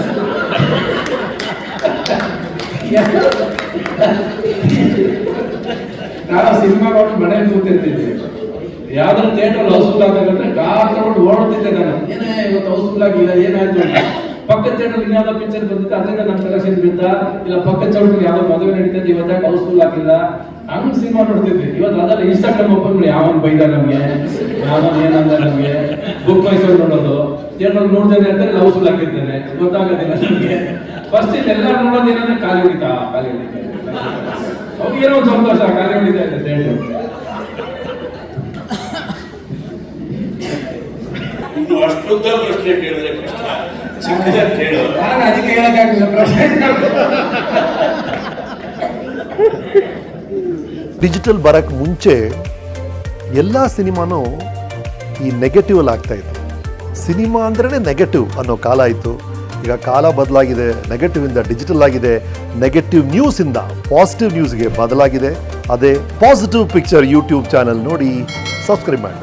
ನಾವು ಸಿನಿಮಾ ನೋಡಿ ಮನೇಲಿ ಕೂತಿರ್ತಿದ್ವಿ, ಯಾವ್ದಾದ್ರು ಥಿಯೇಟರ್ ಹೌಸ್ಫುಲ್ ಆಗಬೇಕಂದ್ರೆ ಕಾರ್ ತಗೊಂಡು ಓಡ್ತಿದ್ದೆ ನಾನು. ಏನೇ ಇವತ್ತು ಹೌಸ್ಫುಲ್ ಆಗಿಲ್ಲ, ಏನಾಯ್ತು ಅಂತ. ಪಕ್ಕದ ಥಿಯೇಟರ್ ಇನ್ಯಾವುದೋ ಪಿಕ್ಚರ್ ಬಂದಿತ್ತು, ಅದರಿಂದ ನಮ್ಮ ಕಲೆಕ್ಷನ್ ಬಿದ್ದ, ಇಲ್ಲ ಪಕ್ಕದ ಚೌಟ್ರಿಗೆ ಯಾವ್ದೋ ಮದುವೆ ನಡೀತದೆ, ಇವತ್ತಾಗ ಹೌಸ್ಫುಲ್ ಆಗಿಲ್ಲ, ಹಂಗ್ ಸಿನಿಮಾ ನೋಡ್ತಿದ್ವಿ. ಇವತ್ತು ಅದೆಲ್ಲ ಇನ್ಸ್ಟಾಗ್ರಾಮ್ ಓಪನ್ ಮಾಡಿ ಯಾವನ್ ಬೈದ ನಮ್ಗೆ, ಯಾವನ್ ಏನಂದ ನಮ್ಗೆ, ಬುಕ್ ಮೈಸೂರು ನೋಡೋದು, ಥಿಯೇಟರ್ ನೋಡ್ತೇನೆ ಅಂತ ಹೌಸ್ಫುಲ್ ಆಗಿರ್ತೇನೆ, ಗೊತ್ತಾಗೋದಿಲ್ಲ ನಮ್ಗೆ. ಫಸ್ಟ್ ಎಲ್ಲರೂ ನೋಡೋದೇನಂದ್ರೆ ಖಾಲಿ ಹೊಡಿತಾ ಅವ್ರಿಗೇನೋ ಒಂದು ಸಂತೋಷ, ಖಾಲಿ ಹೊಡಿತಾ ಇದೆ ಥಿಯೇಟರ್. ಇನ್ನು ಅಷ್ಟುದ್ದ ಪ್ರಶ್ನೆ ಕೇಳಿದ್ರೆ ಕಷ್ಟ, ಚಿಕ್ಕದಾಗಿ ಕೇಳೋ. ನಾನು ಅದಕ್ಕೆ ಹೇಳಕ್ಕಾಗಿಲ್ಲ ಪ್ರಶ್ನೆ. ಡಿಜಿಟಲ್ ಬರೋಕ್ಕೆ ಮುಂಚೆ ಎಲ್ಲ ಸಿನಿಮಾನೂ ಈ ನೆಗೆಟಿವ್ ಆಗ್ತಾ ಇತ್ತು. ಸಿನಿಮಾ ಅಂದ್ರೇ ನೆಗೆಟಿವ್ ಅನ್ನೋ ಕಾಲ ಇತ್ತು. ಈಗ ಕಾಲ ಬದಲಾಗಿದೆ, ನೆಗೆಟಿವಿಂದ ಡಿಜಿಟಲ್ ಆಗಿದೆ, ನೆಗೆಟಿವ್ ನ್ಯೂಸಿಂದ ಪಾಸಿಟಿವ್ ನ್ಯೂಸ್ಗೆ ಬದಲಾಗಿದೆ. ಅದೇ ಪಾಸಿಟಿವ್ ಪಿಕ್ಚರ್ ಯೂಟ್ಯೂಬ್ ಚಾನಲ್ ನೋಡಿ ಸಬ್ಸ್ಕ್ರೈಬ್ ಮಾಡಿ.